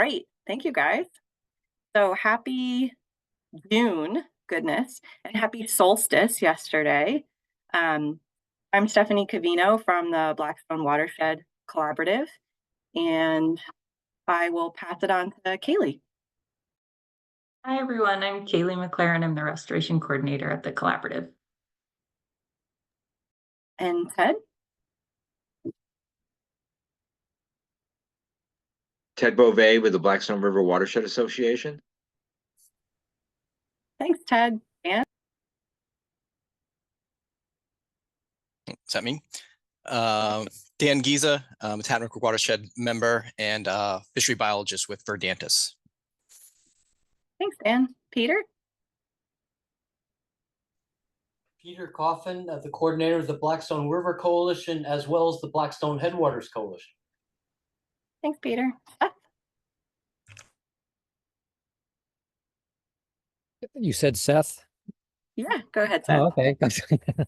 Great. Thank you, guys. So happy June, goodness, and happy solstice yesterday. Um, I'm Stephanie Cavino from the Blackstone Watershed Collaborative, and I will pass it on to Kaylee. Hi, everyone. I'm Kaylee McLaren. I'm the Restoration Coordinator at the Collaborative. And Ted? Ted Beauvais with the Blackstone River Watershed Association. Thanks, Ted. Dan? Is that me? Dan Giza, a Tatton River Watershed member and fishery biologist with Verdantis. Thanks, Dan. Peter? Peter Coffin, the coordinator of the Blackstone River Coalition, as well as the Blackstone Headwaters Coalition. Thanks, Peter. Seth? You said Seth? Yeah, go ahead, Seth. Oh, okay.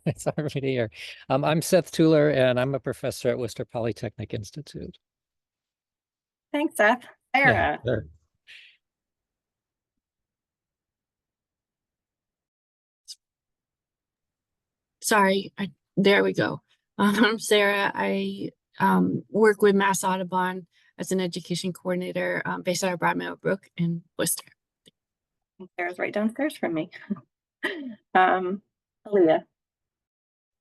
It's already here. I'm Seth Tueller, and I'm a professor at Worcester Polytechnic Institute. Thanks, Seth. Sarah? Yeah, sure. Sorry, there we go. I'm Sarah. I work with Mass Audubon as an education coordinator based out of Broad Meadowbrook in Worcester. Sarah's right downstairs from me. Aaliyah.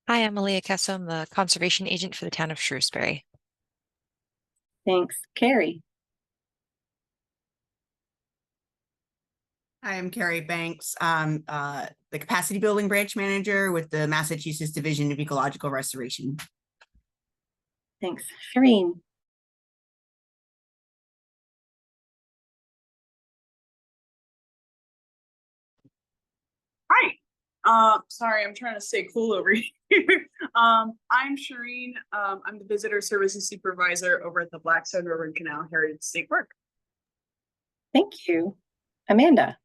Hi, I'm Aaliyah Kesso. I'm the conservation agent for the town of Shrewsbury. Thanks. Carrie. Hi, I'm Carrie Banks. I'm the Capacity Building Branch Manager with the Massachusetts Division of Ecological Restoration. Thanks. Shireen. Hi. Sorry, I'm trying to stay cool over here. I'm Shireen. I'm the Visitor Services Supervisor over at the Blackstone River and Canal Heritage State Park. Thank you. Amanda.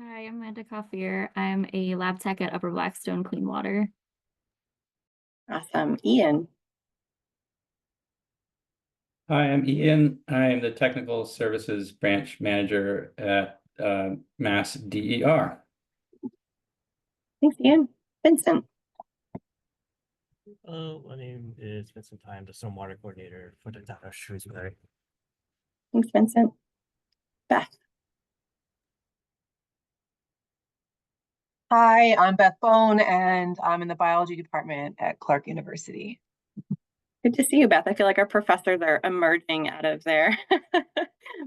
Hi, I'm Amanda Coffier. I'm a lab tech at Upper Blackstone Clean Water. Awesome. Ian. Hi, I'm Ian. I'm the Technical Services Branch Manager at Mass DER. Thanks, Ian. Vincent. My name is Vincent. I'm the Stormwater Coordinator for the town of Shrewsbury. Thanks, Vincent. Beth. Hi, I'm Beth Bone, and I'm in the biology department at Clark University. Good to see you, Beth. I feel like our professors are emerging out of their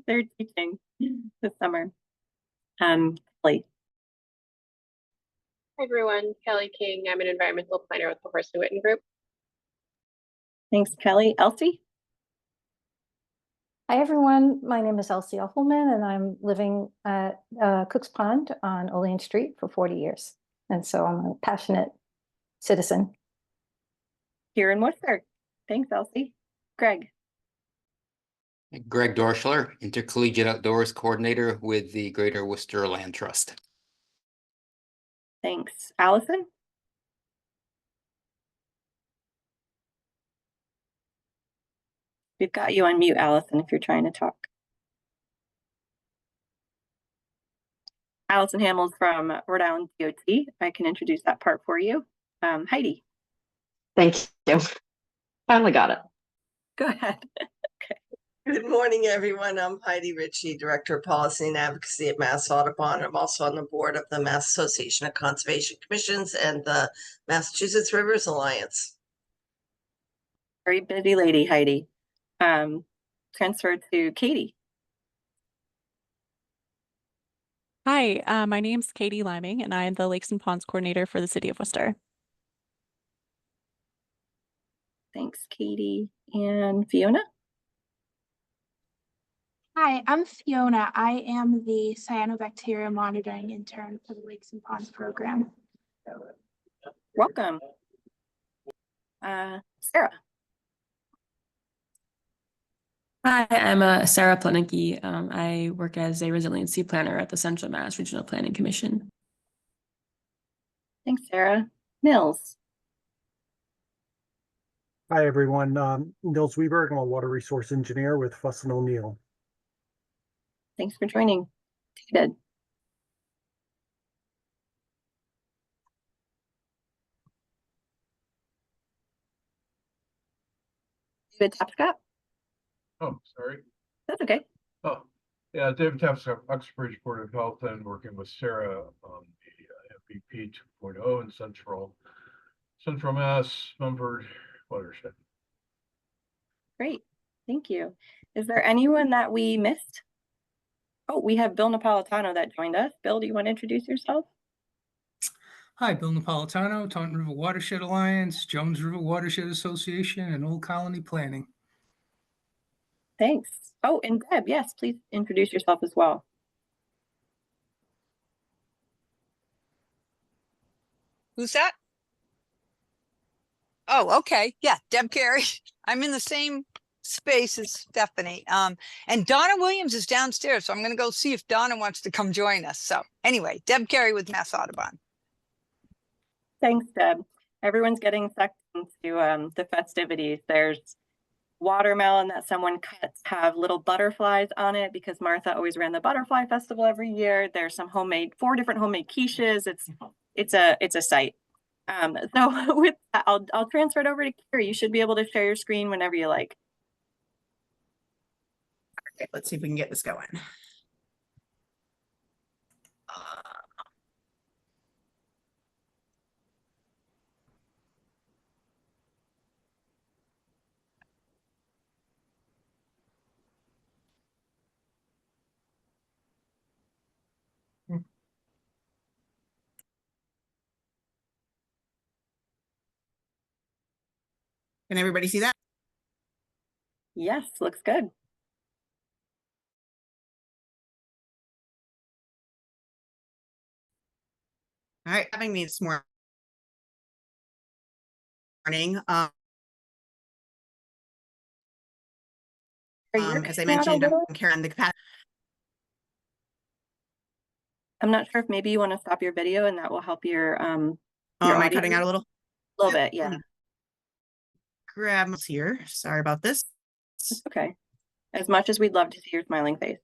teaching this summer. Lee. Hi, everyone. Kelly King. I'm an environmental planner with the Horsley Witten Group. Thanks, Kelly. Elsie? Hi, everyone. My name is Elsie Uffelman, and I'm living at Cook's Pond on Olean Street for 40 years. And so I'm a passionate citizen. Here in Worcester. Thanks, Elsie. Greg. Greg Dorschler, Intercollegiate Outdoors Coordinator with the Greater Worcester Land Trust. Thanks. Allison? We've got you on mute, Allison, if you're trying to talk. Allison Hamels from Rhode Island DOT. I can introduce that part for you. Heidi. Thank you. Finally got it. Go ahead. Okay. Good morning, everyone. I'm Heidi Ritchie, Director of Policy and Advocacy at Mass Audubon. I'm also on the board of the Mass Association of Conservation Commissions and the Massachusetts Rivers Alliance. Very busy lady, Heidi. Transfer to Katie. Hi, my name's Katie Liming, and I'm the Lakes and Ponds Coordinator for the City of Worcester. Thanks, Katie. And Fiona? Hi, I'm Fiona. I am the cyanobacteria monitoring intern for the Lakes and Ponds program. Welcome. Sarah. Hi, I'm Sarah Plenicky. I work as a resiliency planner at the Central Mass Regional Planning Commission. Thanks, Sarah. Nils. Hi, everyone. Nils Weberg. I'm a water resource engineer with Fuss and O'Neill. Thanks for joining. David. David Tapscott. Oh, sorry. That's okay. Oh, yeah, David Tapscott, Uxbridge Board of Health, and working with Sarah on the MVP 2.0 in Central Mass, Mumford Watershed. Great. Thank you. Is there anyone that we missed? Oh, we have Bill Napolitano that joined us. Bill, do you want to introduce yourself? Hi, Bill Napolitano, Taunton River Watershed Alliance, Jones River Watershed Association, and Old Colony Planning. Thanks. Oh, and Deb, yes, please introduce yourself as well. Who's that? Oh, okay. Yeah, Deb Carey. I'm in the same space as Stephanie. And Donna Williams is downstairs, so I'm going to go see if Donna wants to come join us. So anyway, Deb Carey with Mass Audubon. Thanks, Deb. Everyone's getting sucked into the festivities. There's watermelon that someone cuts have little butterflies on it because Martha always ran the butterfly festival every year. There's some 4 different homemade quiches. It's a sight. So with that, I'll transfer it over to Carrie. You should be able to share your screen whenever you like. Okay, let's see if we can get this going. Can everybody see that? Yes, looks good. All right, having me this morning. As I mentioned, I'm carrying the capacity. I'm not sure if maybe you want to stop your video and that will help your am I cutting out a little? A little bit, yeah. Grab this here. Sorry about this. It's okay. As much as we'd love to see your smiling face.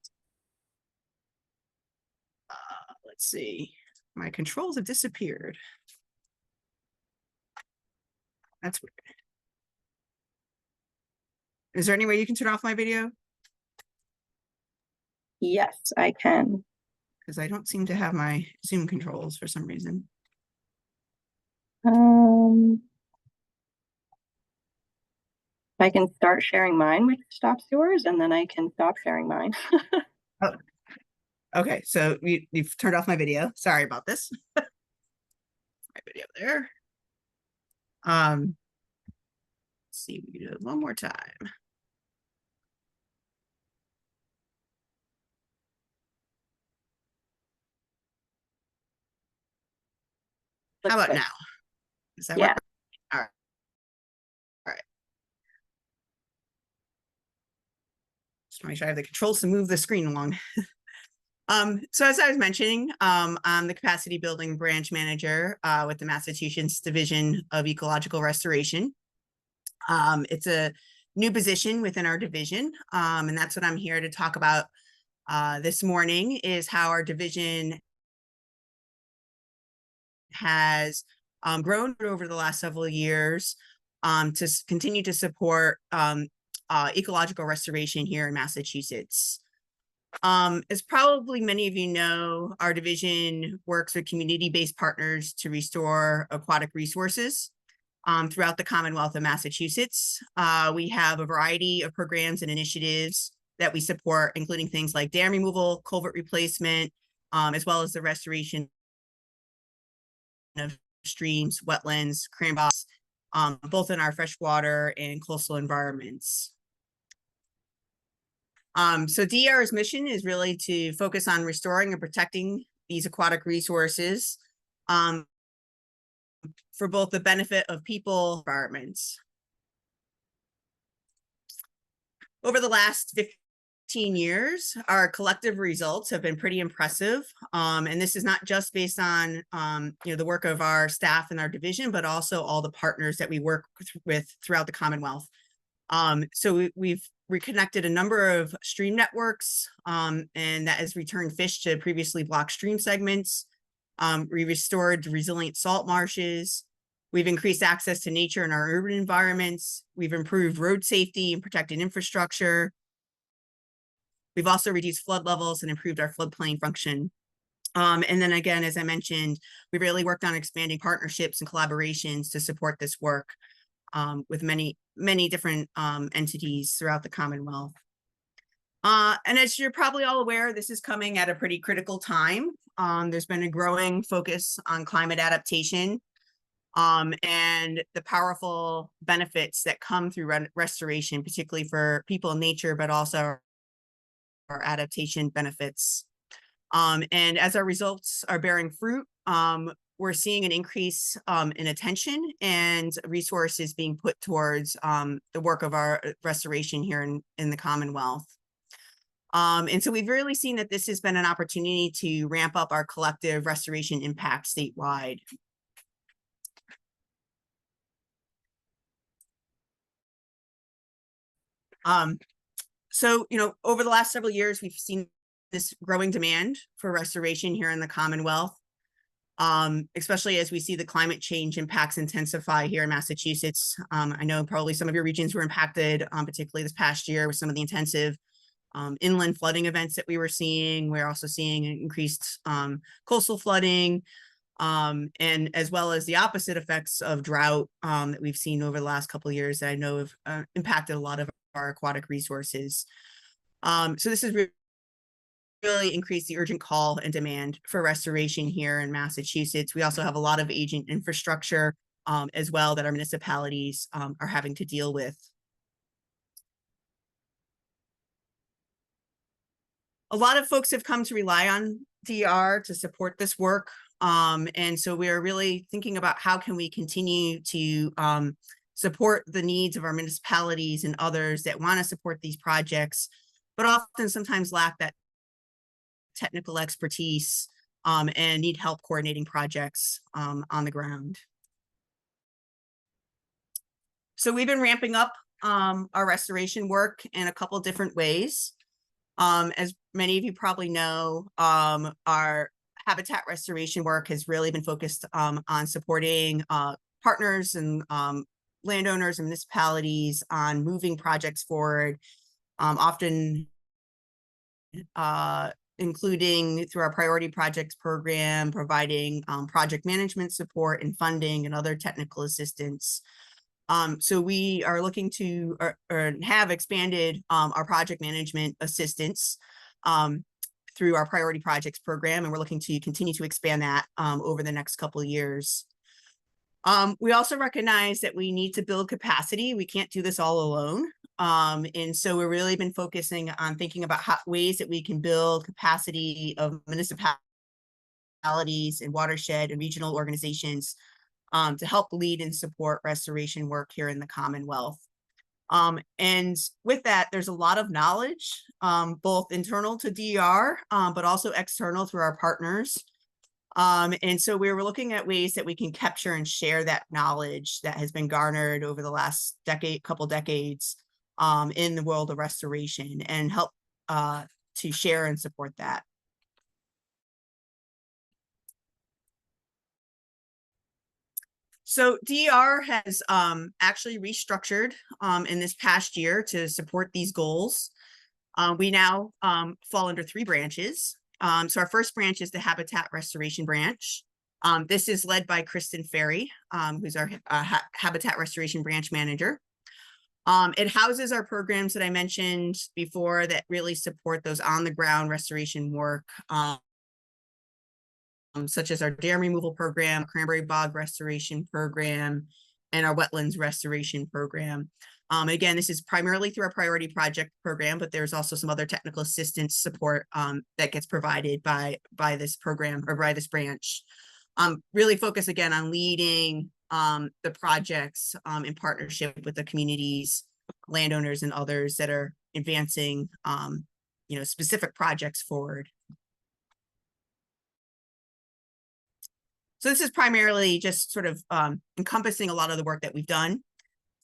Let's see. My controls have disappeared. That's weird. Is there any way you can turn off my video? Yes, I can. Because I don't seem to have my Zoom controls for some reason. I can start sharing mine, which stops yours, and then I can stop sharing mine. Oh. Okay, so you've turned off my video. Sorry about this. My video there. Let's see, we can do it one more time. How about now? Is that work? All right. All right. Just make sure I have the controls to move the screen along. So as I was mentioning, I'm the capacity building branch manager with the Massachusetts Division of Ecological Restoration. It's a new position within our division, and that's what I'm here to talk about this morning, is how our division has grown over the last several years to continue to support ecological restoration here in Massachusetts. As probably many of you know, our division works with community-based partners to restore aquatic resources throughout the Commonwealth of Massachusetts. We have a variety of programs and initiatives that we support, including things like dam removal, culvert replacement, as well as the restoration of streams, wetlands, cranbox, both in our freshwater and coastal environments. So DR's mission is really to focus on restoring and protecting these aquatic resources for both the benefit of people and environments. Over the last years, our collective results have been pretty impressive. And this is not just based on, the work of our staff and our division, but also all the partners that we work with throughout the Commonwealth. So we've reconnected a number of stream networks, and that has returned fish to previously blocked stream segments. We restored resilient salt marshes. We've increased access to nature in our urban environments. We've improved road safety and protected infrastructure. We've also reduced flood levels and improved our floodplain function. And then again, as I mentioned, we really worked on expanding partnerships and collaborations to support this work with many different entities throughout the Commonwealth. And as you're probably all aware, this is coming at a pretty critical time. There's been a growing focus on climate adaptation and the powerful benefits that come through restoration, particularly for people and nature, but also our adaptation benefits. And as our results are bearing fruit, we're seeing an increase in attention and resources being put towards the work of our restoration here in the Commonwealth. And so we've really seen that this has been an opportunity to ramp up our collective restoration impact statewide. So, over the last several years, we've seen this growing demand for restoration here in the Commonwealth, especially as we see the climate change impacts intensify here in Massachusetts. I know probably some of your regions were impacted, particularly this past year with some of the intensive inland flooding events that we were seeing. We're also seeing increased coastal flooding, and as well as the opposite effects of drought that we've seen over the last couple of years that I know have impacted a lot of our aquatic resources. So this has really increased the urgent call and demand for restoration here in Massachusetts. We also have a lot of aging infrastructure as well that our municipalities are having to deal with. A lot of folks have come to rely on DR to support this work. And so we're really thinking about how can we continue to support the needs of our municipalities and others that want to support these projects, but often sometimes lack that technical expertise and need help coordinating projects on the ground. So we've been ramping up our restoration work in a couple different ways. As many of you probably know, our habitat restoration work has really been focused on supporting partners and landowners and municipalities on moving projects forward, often including through our priority projects program, providing project management support and funding and other technical assistance. So we are looking to or have expanded our project management assistance through our priority projects program, and we're looking to continue to expand that over the next couple of years. We also recognize that we need to build capacity. We can't do this all alone. And so we've really been focusing on thinking about ways that we can build capacity of municipalities and watershed and regional organizations to help lead and support restoration work here in the Commonwealth. And with that, there's a lot of knowledge, both internal to DER, but also external through our partners. And so we were looking at ways that we can capture and share that knowledge that has been garnered over the last couple decades in the world of restoration and help to share and support that. So DER has actually restructured in this past year to support these goals. We now fall under 3 branches. So our first branch is the Habitat Restoration Branch. This is led by Kristen Ferry, who's our Habitat Restoration Branch Manager. It houses our programs that I mentioned before that really support those on-the-ground restoration work, such as our dam removal program, cranberry bog restoration program, and our wetlands restoration program. Again, this is primarily through our priority project program, but there's also some other technical assistance support that gets provided by this program or by this branch. Really focus again on leading the projects in partnership with the communities, landowners, and others that are advancing specific projects forward. So this is primarily just sort of encompassing a lot of the work that we've done.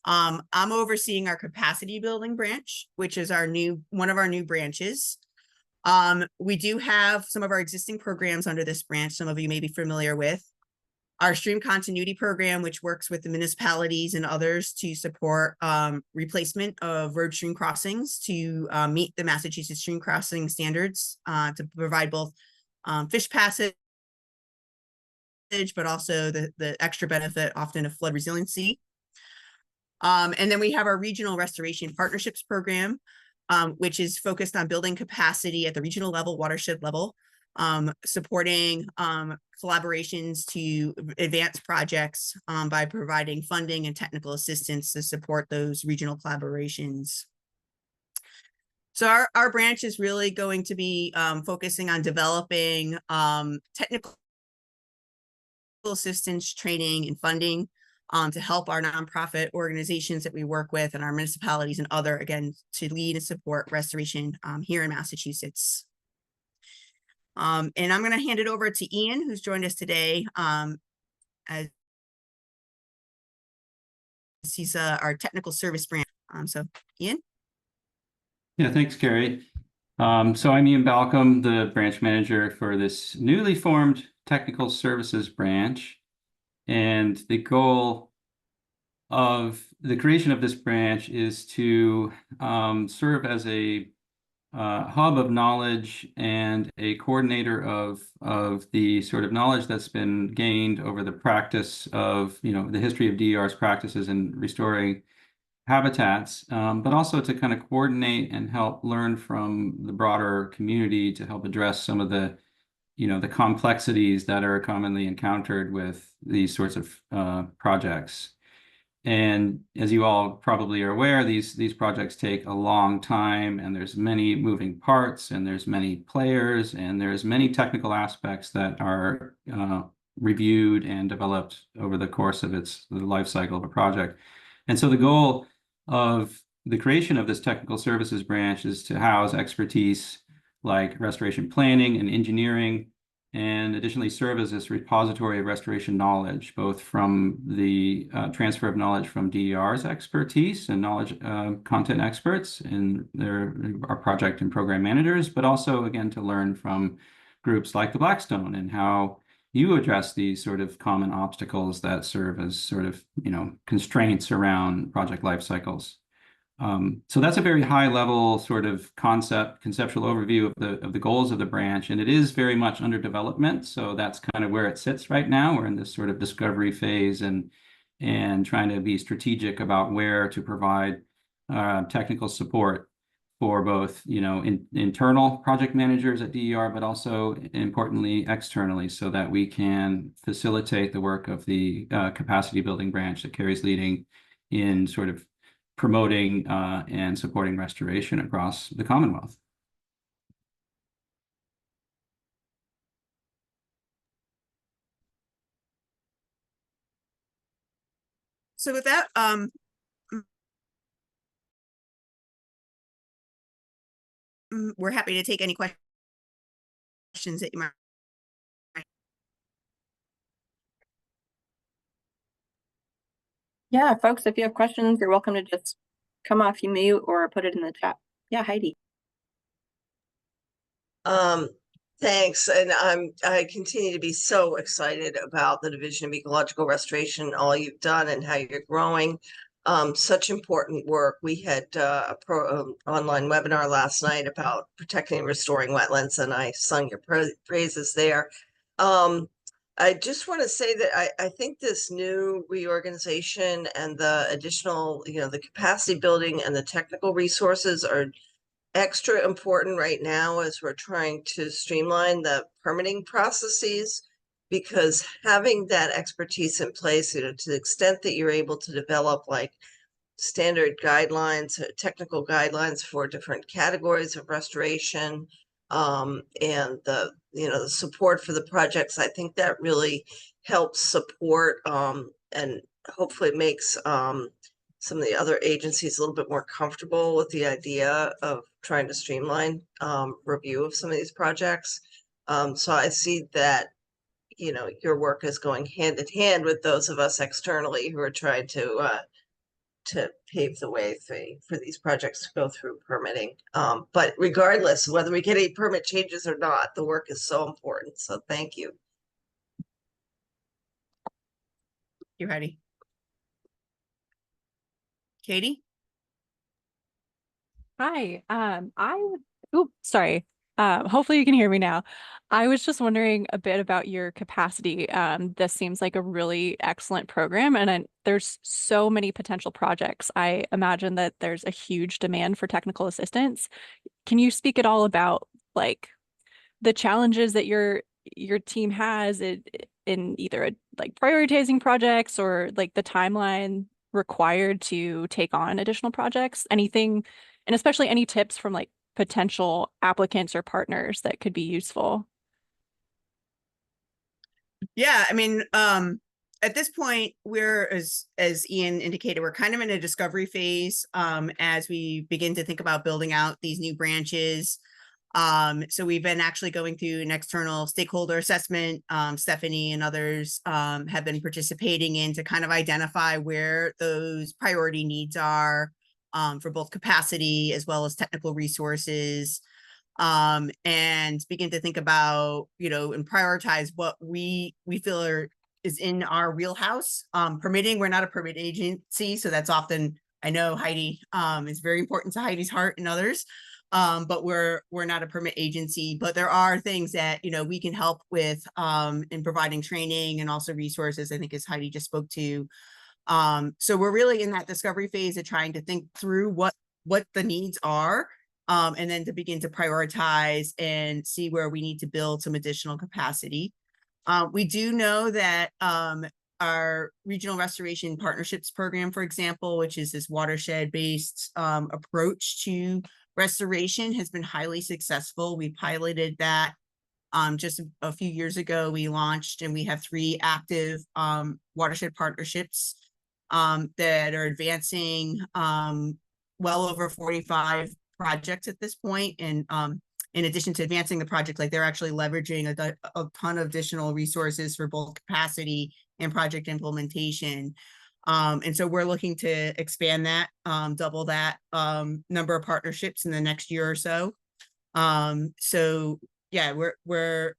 I'm overseeing our capacity building branch, which is one of our new branches. We do have some of our existing programs under this branch, some of you may be familiar with. Our stream continuity program, which works with the municipalities and others to support replacement of road stream crossings to meet the Massachusetts stream crossing standards, to provide both fish passage, but also the extra benefit often of flood resiliency. And then we have our regional restoration partnerships program, which is focused on building capacity at the regional level, watershed level, supporting collaborations to advance projects by providing funding and technical assistance to support those regional collaborations. So our branch is really going to be focusing on developing technical assistance, training, and funding to help our nonprofit organizations that we work with and our municipalities and other, again, to lead and support restoration here in Massachusetts. And I'm going to hand it over to Ian, who's joined us today as he's our technical service branch. So Ian? Yeah, thanks, Carrie. So I'm Ian Balcom, the branch manager for this newly formed technical services branch. And the goal of the creation of this branch is to serve as a hub of knowledge and a coordinator of the sort of knowledge that's been gained over the practice of, the history of DER's practices in restoring habitats, but also to kind of coordinate and help learn from the broader community to help address some of the the complexities that are commonly encountered with these sorts of projects. And as you all probably are aware, these projects take a long time, and there's many moving parts, and there's many players, and there's many technical aspects that are reviewed and developed over the course of the life cycle of a project. And so the goal of the creation of this technical services branch is to house expertise like restoration planning and engineering, and additionally serve as this repository of restoration knowledge, both from the transfer of knowledge from DER's expertise and knowledge content experts and our project and program managers, but also, again, to learn from groups like the Blackstone and how you address these sort of common obstacles that serve as sort of, constraints around project life cycles. So that's a very high level sort of conceptual overview of the goals of the branch, and it is very much under development. So that's kind of where it sits right now. We're in this sort of discovery phase and trying to be strategic about where to provide technical support for both internal project managers at DER, but also importantly externally, so that we can facilitate the work of the capacity building branch that Carrie's leading in sort of promoting and supporting restoration across the Commonwealth. So with that, we're happy to take any questions that you might. Yeah, folks, if you have questions, you're welcome to just come off you mute or put it in the chat. Yeah, Heidi. Thanks. And I continue to be so excited about the Division of Ecological Restoration, all you've done and how you're growing. Such important work. We had a online webinar last night about protecting and restoring wetlands, and I sung your praises there. I just want to say that I think this new reorganization and the additional, the capacity building and the technical resources are extra important right now as we're trying to streamline the permitting processes, because having that expertise in place, to the extent that you're able to develop like standard guidelines, technical guidelines for different categories of restoration, and the support for the projects, I think that really helps support and hopefully makes some of the other agencies a little bit more comfortable with the idea of trying to streamline review of some of these projects. So I see that, you know, your work is going hand in hand with those of us externally who are trying to pave the way for these projects to go through permitting. But regardless, whether we get any permit changes or not, the work is so important. So thank you. You ready? Katie? Hi, sorry. Hopefully you can hear me now. I was just wondering a bit about your capacity. This seems like a really excellent program, and there's so many potential projects. I imagine that there's a huge demand for technical assistance. Can you speak at all about like the challenges that your team has in either like prioritizing projects or like the timeline required to take on additional projects? Anything, and especially any tips from like potential applicants or partners that could be useful? Yeah, I mean, at this point, we're as Ian indicated, we're kind of in a discovery phase as we begin to think about building out these new branches. So we've been actually going through an external stakeholder assessment. Stephanie and others have been participating in to kind of identify where those priority needs are for both capacity as well as technical resources, and begin to think about, you know, and prioritize what we feel is in our wheelhouse. Permitting, we're not a permit agency, so that's often, I know Heidi is very important to Heidi's heart and others. But we're not a permit agency, but there are things that, you know, we can help with in providing training and also resources, I think, as Heidi just spoke to. So we're really in that discovery phase of trying to think through what the needs are, and then to begin to prioritize and see where we need to build some additional capacity. We do know that our regional restoration partnerships program, for example, which is this watershed-based approach to restoration, has been highly successful. We piloted that just a few years ago. We launched, and we have 3 active watershed partnerships that are advancing well over 45 projects at this point. And in addition to advancing the project, like they're actually leveraging a ton of additional resources for both capacity and project implementation. And so we're looking to expand that, double that number of partnerships in the next year or so. So yeah, we're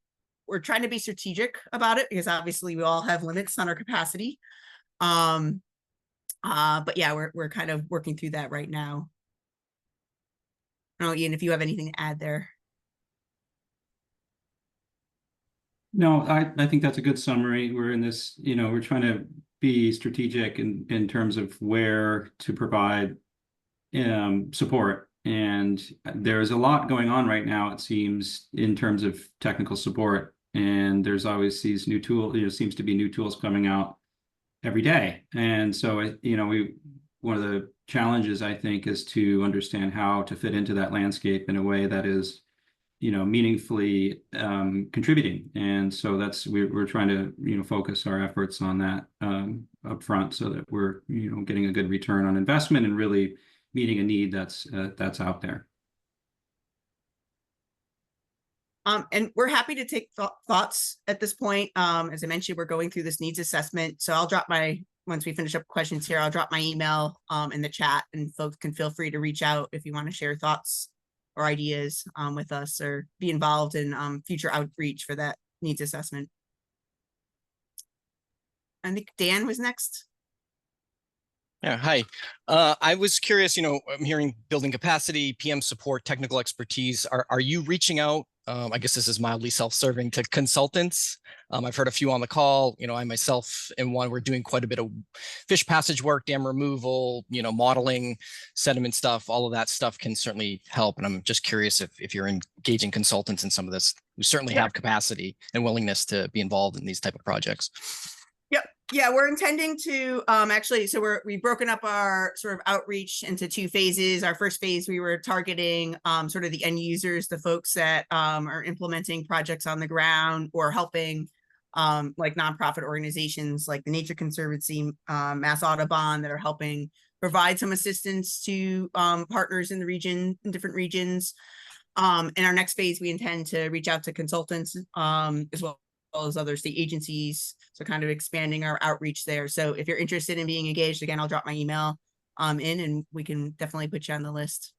trying to be strategic about it, because obviously we all have limits on our capacity. But yeah, we're kind of working through that right now. I don't know, Ian, if you have anything to add there. No, I think that's a good summary. We're in this, you know, we're trying to be strategic in terms of where to provide support. And there's a lot going on right now, it seems, in terms of technical support. And there's always these new tools, you know, seems to be new tools coming out every day. And so, you know, one of the challenges, I think, is to understand how to fit into that landscape in a way that is, you know, meaningfully contributing. And so we're trying to, you know, focus our efforts on that up front, so that we're, you know, getting a good return on investment and really meeting a need that's out there. And we're happy to take thoughts at this point. As I mentioned, we're going through this needs assessment. So I'll drop once we finish up questions here, I'll drop my email in the chat, and folks can feel free to reach out if you want to share thoughts or ideas with us, or be involved in future outreach for that needs assessment. I think Dan was next. Yeah, hi. I was curious, you know, I'm hearing building capacity, PM support, technical expertise. Are you reaching out? I guess this is mildly self-serving, to consultants. I've heard a few on the call. You know, I myself am one. We're doing quite a bit of fish passage work, dam removal, you know, modeling, sediment stuff. All of that stuff can certainly help. And I'm just curious if you're engaging consultants in some of this, who certainly have capacity and willingness to be involved in these type of projects. Yep. Yeah, we're intending to actually, so we've broken up our sort of outreach into 2 phases. Our first phase, we were targeting sort of the end users, the folks that are implementing projects on the ground, or helping like nonprofit organizations like the Nature Conservancy, Mass Audubon, that are helping provide some assistance to partners in the region, in different regions. In our next phase, we intend to reach out to consultants as well as other state agencies. So kind of expanding our outreach there. So if you're interested in being engaged, again, I'll drop my email in and we can definitely put you on the list.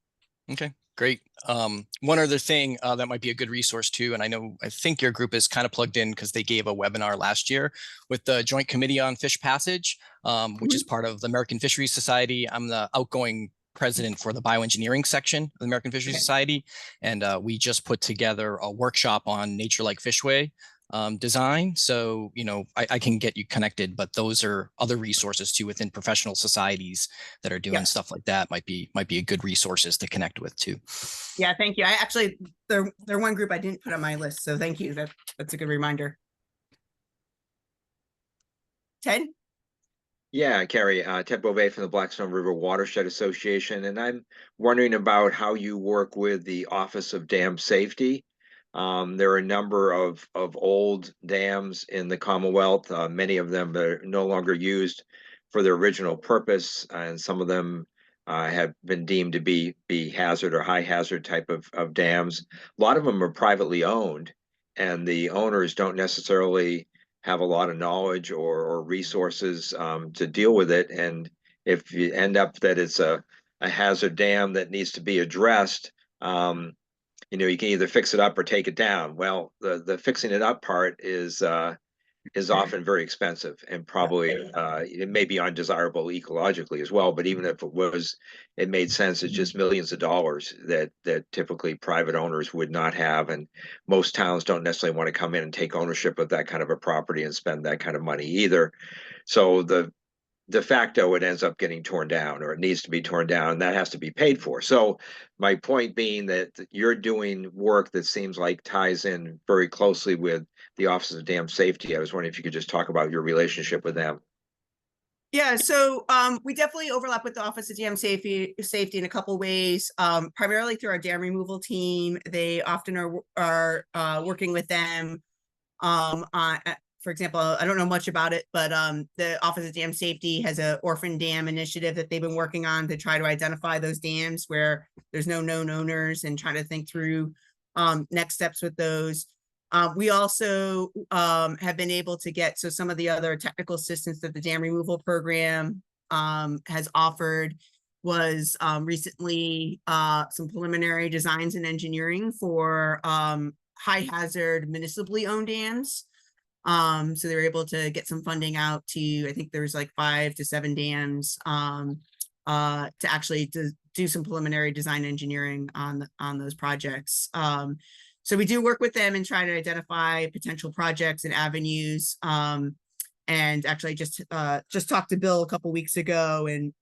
Okay, great. One other thing that might be a good resource too, and I think your group is kind of plugged in because they gave a webinar last year with the Joint Committee on Fish Passage, which is part of the American Fisheries Society. I'm the outgoing president for the bioengineering section of the American Fisheries Society, and we just put together a workshop on nature-like fishway design. So, I can get you connected, but those are other resources too within professional societies that are doing stuff like that might be a good resources to connect with too. Yeah, thank you. I actually, they're one group I didn't put on my list. So thank you. That's a good reminder. Ted? Yeah, Carrie, Ted Beauvais from the Blackstone River Watershed Association, and I'm wondering about how you work with the Office of Dam Safety. There are a number of old dams in the Commonwealth. Many of them are no longer used for their original purpose, and some of them have been deemed to be hazard or high hazard type of dams. A lot of them are privately owned, and the owners don't necessarily have a lot of knowledge or resources to deal with it. And if you end up that it's a hazard dam that needs to be addressed, you can either fix it up or take it down. Well, the fixing it up part is often very expensive and probably it may be undesirable ecologically as well. But even if it made sense. It's just millions of dollars that typically private owners would not have, and most towns don't necessarily want to come in and take ownership of that kind of a property and spend that kind of money either. So de facto, it ends up getting torn down, or it needs to be torn down, and that has to be paid for. So my point being that you're doing work that seems like ties in very closely with the Office of Dam Safety. I was wondering if you could just talk about your relationship with them. Yeah, so we definitely overlap with the Office of Dam Safety in a couple ways, primarily through our dam removal team. They often are working with them for example, I don't know much about it, but the Office of Dam Safety has an orphan dam initiative that they've been working on to try to identify those dams where there's no known owners and try to think through next steps with those. We also have been able to get, so some of the other technical assistance that the dam removal program has offered was recently some preliminary designs and engineering for high hazard municipally owned dams. So they were able to get some funding out to, I think there's like 5 to 7 dams to actually do some preliminary design engineering on those projects. So we do work with them and try to identify potential projects and avenues. And actually just talked to Bill a couple weeks ago and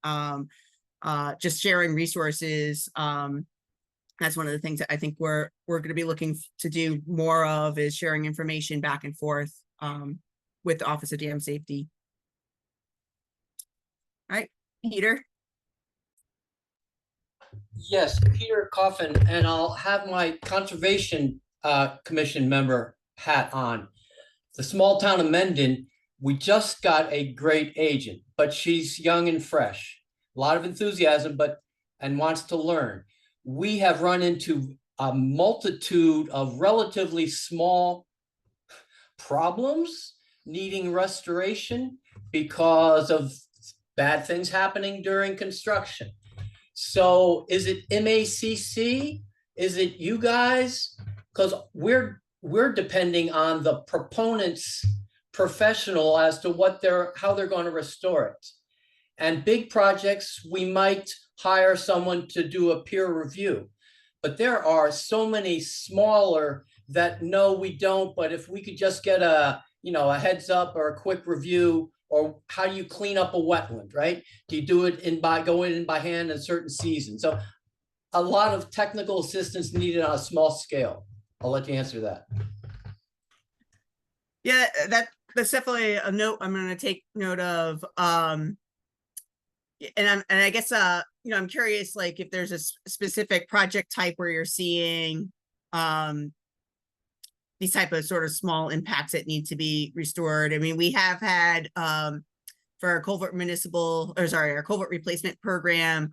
just sharing resources. That's one of the things that I think we're going to be looking to do more of, is sharing information back and forth with the Office of Dam Safety. All right, Peter. Yes, Peter Coffin, and I'll have my Conservation Commission member hat on. The small town of Mendon, we just got a great agent, but she's young and fresh, a lot of enthusiasm, and wants to learn. We have run into a multitude of relatively small problems needing restoration because of bad things happening during construction. So is it MACC? Is it you guys? Because we're depending on the proponent's professional as to how they're going to restore it. And big projects, we might hire someone to do a peer review. But there are so many smaller that no, we don't. But if we could just get a heads up or a quick review, or how do you clean up a wetland, right? Do you do it going in by hand in certain seasons? So a lot of technical assistance needed on a small scale. I'll let you answer that. Yeah, that's definitely a note I'm going to take note of. And I guess I'm curious, like, if there's a specific project type where you're seeing these type of sort of small impacts that need to be restored. I mean, we have had for our our culvert replacement program,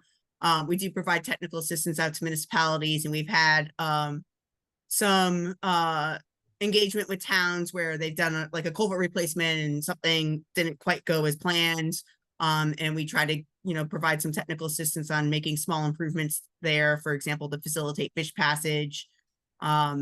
we do provide technical assistance out to municipalities, and we've had some engagement with towns where they've done like a culvert replacement and something didn't quite go as planned. And we try to, provide some technical assistance on making small improvements there, for example, to facilitate fish passage. How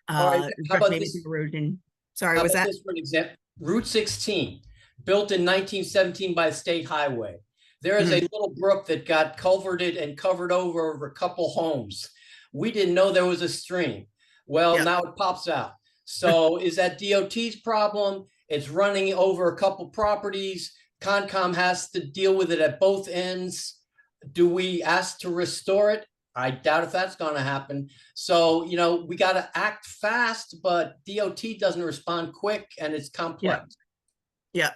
about maybe this? Erosion. Sorry, How was about that? this for an example? Route 16, built in 1917 by a state highway. There is a little brook that got culverted and covered over a couple homes. We didn't know there was a stream. Well, now it pops out. So is that DOT's problem? It's running over a couple properties. Concom has to deal with it at both ends. Do we ask to restore it? I doubt if that's going to happen. So, we got to act fast, but DOT doesn't respond quick, and it's complex. Yeah.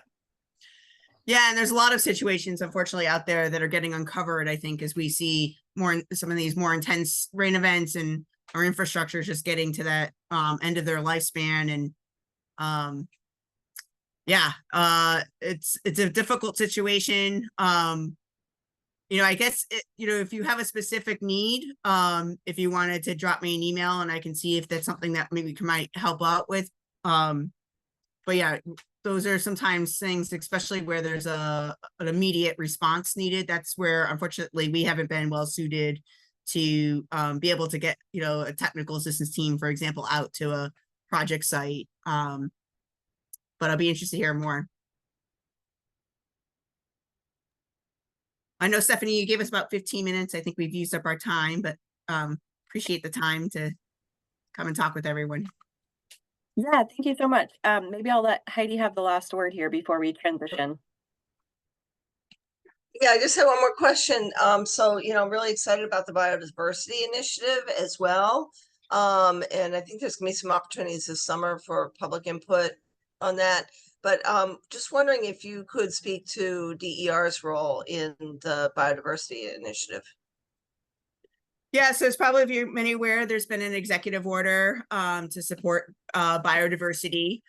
And there's a lot of situations, unfortunately, out there that are getting uncovered, I think, as we see some of these more intense rain events, and our infrastructure is just getting to that end of their lifespan. And it's a difficult situation. I guess, if you have a specific need, if you wanted to drop me an email, and I can see if that's something that maybe might help out with. But yeah, those are sometimes things, especially where there's an immediate response needed. That's where, unfortunately, we haven't been well suited to be able to get, a technical assistance team, for example, out to a project site. But I'll be interested to hear more. I know, Stephanie, you gave us about 15 minutes. I think we've used up our time, but appreciate the time to come and talk with everyone. Yeah, thank you so much. Maybe I'll let Heidi have the last word here before we transition. Yeah, I just have one more question. So, I'm really excited about the biodiversity initiative as well. And I think there's gonna be some opportunities this summer for public input on that. But just wondering if you could speak to DER's role in the biodiversity initiative. Yeah, so it's probably, if you're many aware, there's been an executive order to support biodiversity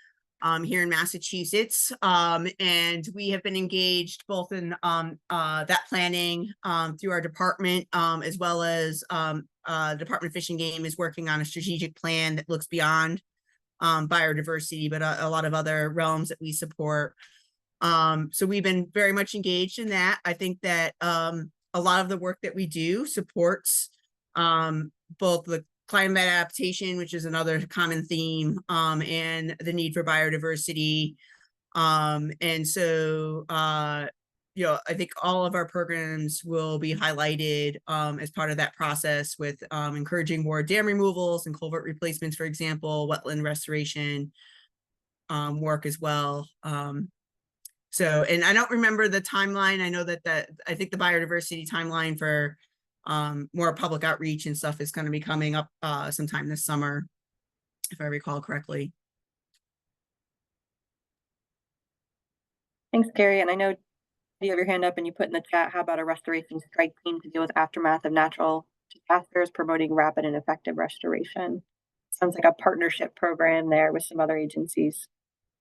here in Massachusetts. And we have been engaged both in that planning through our department, as well as Department of Fish and Game is working on a strategic plan that looks beyond biodiversity, but a lot of other realms that we support. So we've been very much engaged in that. I think that a lot of the work that we do supports both the climate adaptation, which is another common theme, and the need for biodiversity. And so, I think all of our programs will be highlighted as part of that process, with encouraging more dam removals and culvert replacements, for example, wetland restoration work as well. So, and I don't remember the timeline. I know that I think the biodiversity timeline for more public outreach and stuff is going to be coming up sometime this summer, if I recall correctly. Thanks, Carrie. And I know you have your hand up and you put in the chat, how about a restoration strike team to deal with aftermath of natural disasters, promoting rapid and effective restoration? Sounds like a partnership program there with some other agencies.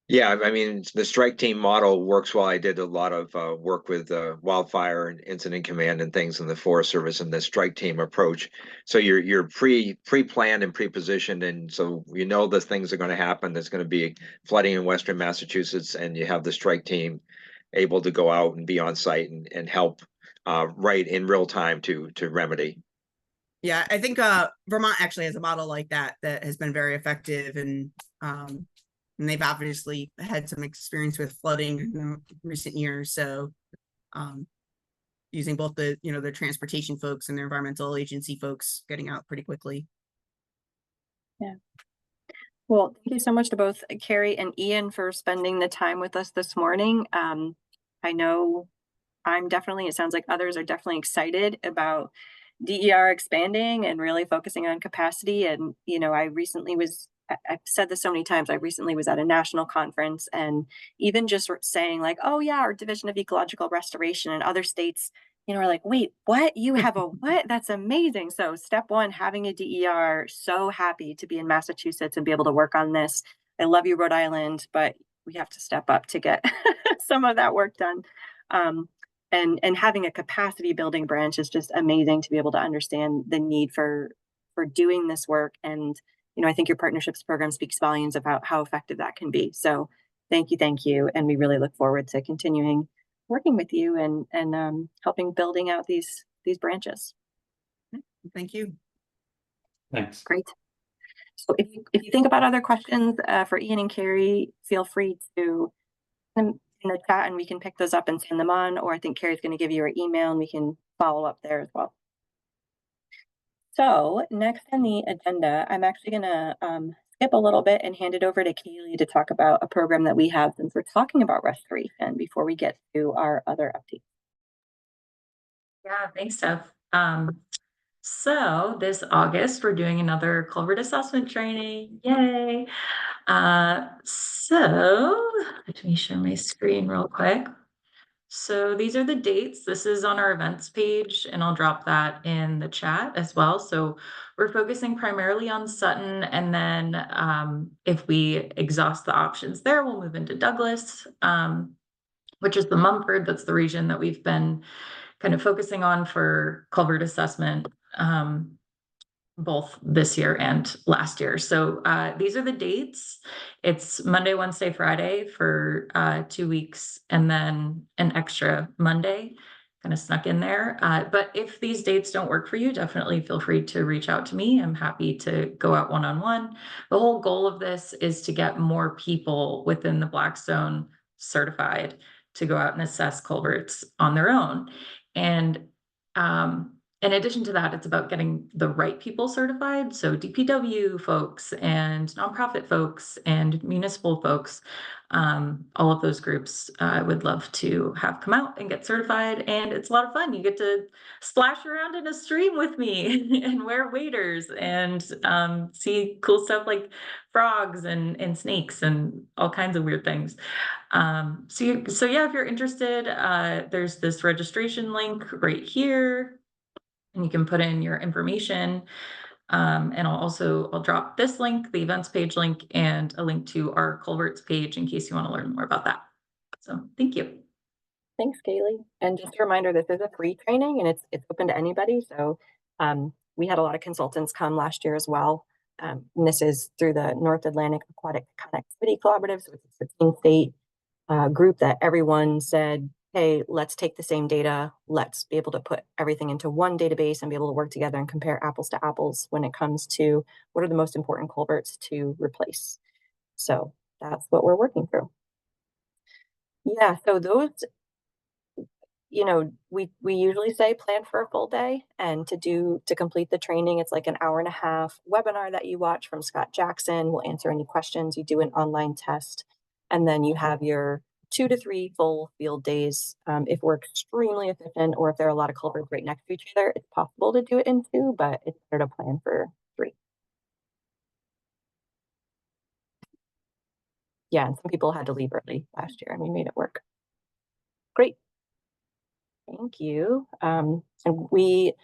Yeah, I mean, the strike team model works well. I did a lot of work with wildfire and incident command and things in the Forest Service, and the strike team approach. So you're pre-planned and pre-positioned, and so the things are going to happen. There's going to be flooding in Western Massachusetts, and you have the strike team able to go out and be on site and help right in real time to remedy. Yeah, I think Vermont actually has a model like that has been very effective, and they've obviously had some experience with flooding in recent years. So using both the transportation folks and their environmental agency folks getting out pretty quickly. Yeah. Well, thank you so much to both Carrie and Ian for spending the time with us this morning. I know it sounds like others are definitely excited about DER expanding and really focusing on capacity. And, I've said this so many times, I recently was at a national conference, and even just saying like, oh yeah, our Division of Ecological Restoration in other states, are like, wait, what? You have a what? That's amazing. So step one, having a DER, so happy to be in Massachusetts and be able to work on this. I love you, Rhode Island, but we have to step up to get some of that work done. And having a capacity building branch is just amazing to be able to understand the need for doing this work. And, I think your partnerships program speaks volumes about how effective that can be. So thank you. And we really look forward to continuing working with you and helping building out these branches. Thank you. Thanks. Great. So if you think about other questions for Ian and Carrie, feel free to send them in the chat and we can pick those up and send them on, or I think Carrie's going to give you her email and we can follow up there as well. So next on the agenda, I'm actually going to skip a little bit and hand it over to Kaylee to talk about a program that we have since we're talking about restoration before we get to our other updates. Yeah, thanks, Steph. So this August, we're doing another culvert assessment training. Yay. So let me share my screen real quick. So these are the dates. This is on our events page, and I'll drop that in the chat as well. So we're focusing primarily on Sutton, and then if we exhaust the options there, we'll move into Douglas, which is the Mumford. That's the region that we've been kind of focusing on for culvert assessment, both this year and last year. So these are the dates. It's Monday, Wednesday, Friday for 2 weeks, and then an extra Monday kind of snuck in there. But if these dates don't work for you, definitely feel free to reach out to me. I'm happy to go out one-on-one. The whole goal of this is to get more people within the Blackstone certified to go out and assess culverts on their own. And in addition to that, it's about getting the right people certified. So DPW folks and nonprofit folks and municipal folks, all of those groups I would love to have come out and get certified. And it's a lot of fun. You get to splash around in a stream with me and wear waders and see cool stuff like frogs and snakes and all kinds of weird things. So yeah, if you're interested, there's this registration link right here. And you can put in your information. And I'll drop this link, the events page link, and a link to our culverts page in case you want to learn more about that. So thank you. Thanks, Kaylee. And just a reminder, this is a free training and it's open to anybody. So we had a lot of consultants come last year as well. And this is through the North Atlantic Aquatic Connectivity Collaborative. So it's a 15-state group that everyone said, hey, let's take the same data. Let's be able to put everything into one database and be able to work together and compare apples to apples when it comes to what are the most important culverts to replace. So that's what we're working through. Yeah, so those, we usually say plan for a full day, and to complete the training, it's like an hour-and-a-half webinar that you watch from Scott Jackson. We'll answer any questions. You do an online test, and then you have your 2 to 3 full field days. If we're extremely efficient, or if there are a lot of culverts right next to each other, it's possible to do it in 2, but it's better to plan for 3. Yeah, and some people had to leave early last year, and we made it work. Great. Thank you. And we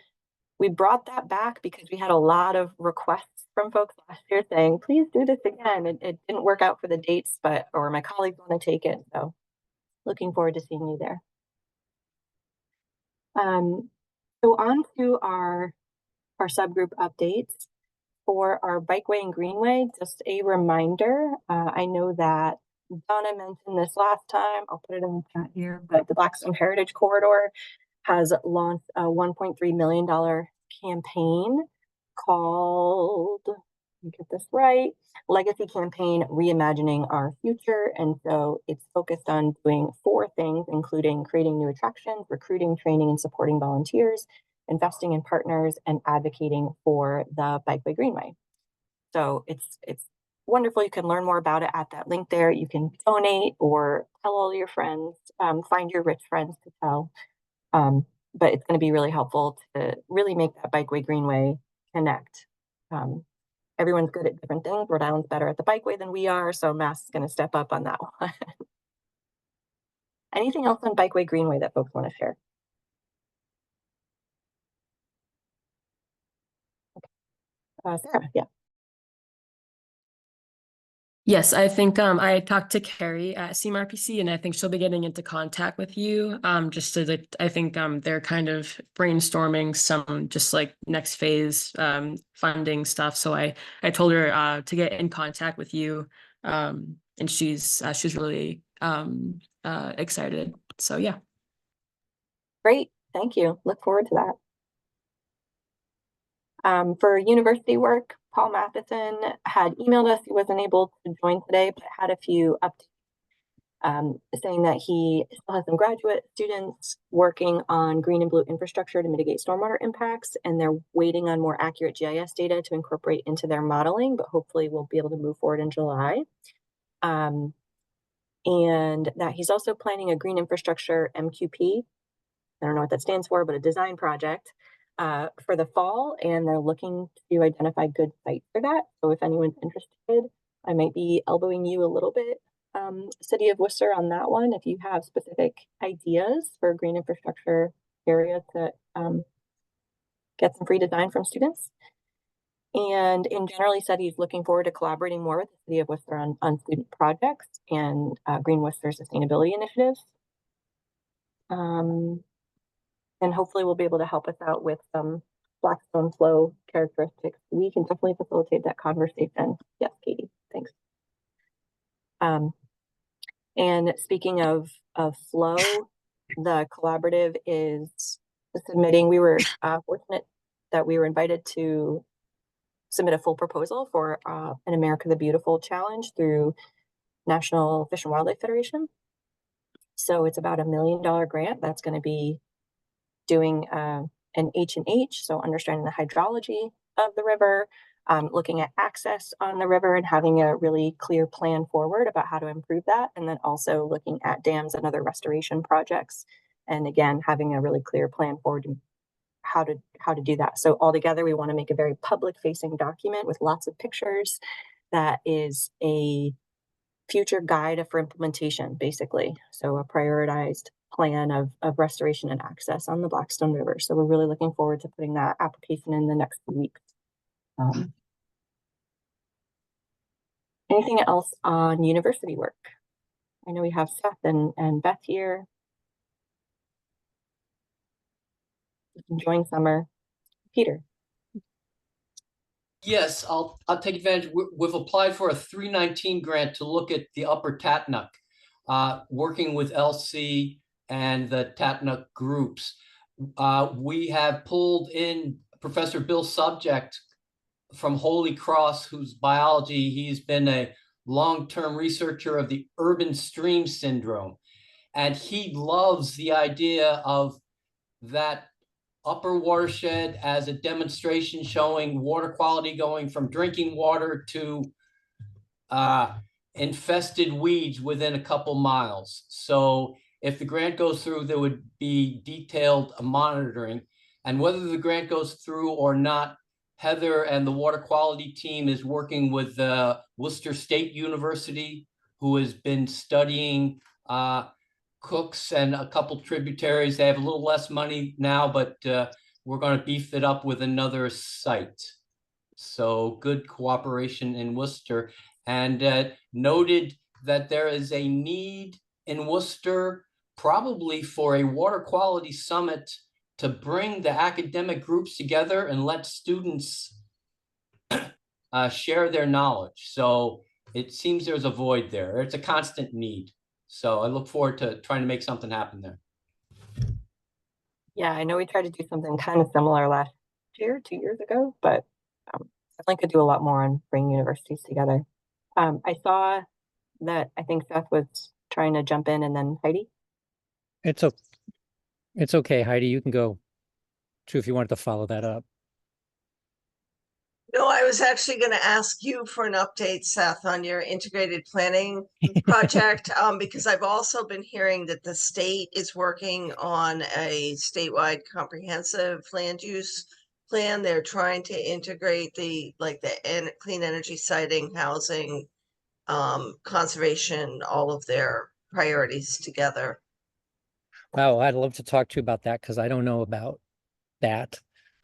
brought that back because we had a lot of requests from folks last year saying, please do this again. It didn't work out for the dates, or my colleagues want to take it. So looking forward to seeing you there. So on to our subgroup updates. For our bikeway and greenway, just a reminder, I know that Donna mentioned this last time, I'll put it in the chat here, but the Blackstone Heritage Corridor has launched a $1.3 million campaign called, let me get this right, Legacy Campaign Reimagining Our Future. And so it's focused on doing 4 things, including creating new attractions, recruiting, training, and supporting volunteers, investing in partners, and advocating for the Bikeway Greenway. So it's wonderful. You can learn more about it at that link there. You can donate or tell all your friends, find your rich friends to tell. But it's going to be really helpful to really make that Bikeway Greenway connect. Everyone's good at different things. Rhode Island's better at the Bikeway than we are, so Mass is going to step up on that one. Anything else on Bikeway Greenway that folks want to share? Sarah, yeah. Yes, I think I talked to Carrie at CMRPC and I think she'll be getting into contact with you. Just so that I think they're kind of brainstorming some just like next phase funding stuff. So I told her to get in contact with you. And she's really excited. So yeah. Great, thank you. Look forward to that. For university work, Paul Matheson had emailed us. He wasn't able to join today, but had a few updates, saying that he still has some graduate students working on green and blue infrastructure to mitigate stormwater impacts, and they're waiting on more accurate GIS data to incorporate into their modeling, but hopefully we'll be able to move forward in July. And that he's also planning a green infrastructure MQP. I don't know what that stands for, but a design project for the fall, and they're looking to identify good sites for that. So if anyone's interested, I might be elbowing you a little bit, City of Worcester, on that one. If you have specific ideas for green infrastructure area to get some free design from students. And in general, he said he's looking forward to collaborating more with the City of Worcester on student projects and Green Worcester sustainability initiatives. And hopefully we'll be able to help us out with some Blackstone flow characteristics. We can definitely facilitate that conversation. Yes, Katie, thanks. And speaking of flow, the collaborative is submitting. We were fortunate that we were invited to submit a full proposal for an America the Beautiful challenge through National Fish and Wildlife Federation. So it's about $1 million grant that's going to be doing an H&H, so understanding the hydrology of the river, looking at access on the river and having a really clear plan forward about how to improve that, and then also looking at dams and other restoration projects, and again having a really clear plan forward to how to do that. So altogether, we want to make a very public facing document with lots of pictures that is a future guide for implementation, basically. So a prioritized plan of restoration and access on the Blackstone River. So we're really looking forward to putting that application in the next few weeks. Anything else on university work? I know we have Seth and Beth here. Enjoying summer. Peter. Yes, I'll take advantage. We've applied for a 319 grant to look at the Upper Tatnuck, working with LC and the Tatnuck groups. We have pulled in Professor Bill Subject from Holy Cross, whose biology, he's been a long-term researcher of the urban stream syndrome. And he loves the idea of that upper watershed as a demonstration showing water quality going from drinking water to infested weeds within a couple miles. So if the grant goes through, there would be detailed monitoring. And whether the grant goes through or not, Heather and the water quality team is working with Worcester State University, who has been studying Cooks and a couple tributaries. They have a little less money now, but we're going to beef it up with another site. So good cooperation in Worcester, and noted that there is a need in Worcester probably for a water quality summit to bring the academic groups together and let students share their knowledge. So it seems there's a void there. It's a constant need. So I look forward to trying to make something happen there. Yeah, I know we tried to do something kind of similar last year, 2 years ago, but definitely could do a lot more on bringing universities together. I saw that I think Seth was trying to jump in, and then Heidi. It's okay, Heidi. You can go too if you wanted to follow that up. No, I was actually going to ask you for an update, Seth, on your integrated planning project, because I've also been hearing that the state is working on a statewide comprehensive land use plan. They're trying to integrate the clean energy siting, housing, conservation, all of their priorities together. Wow, I'd love to talk to you about that because I don't know about that.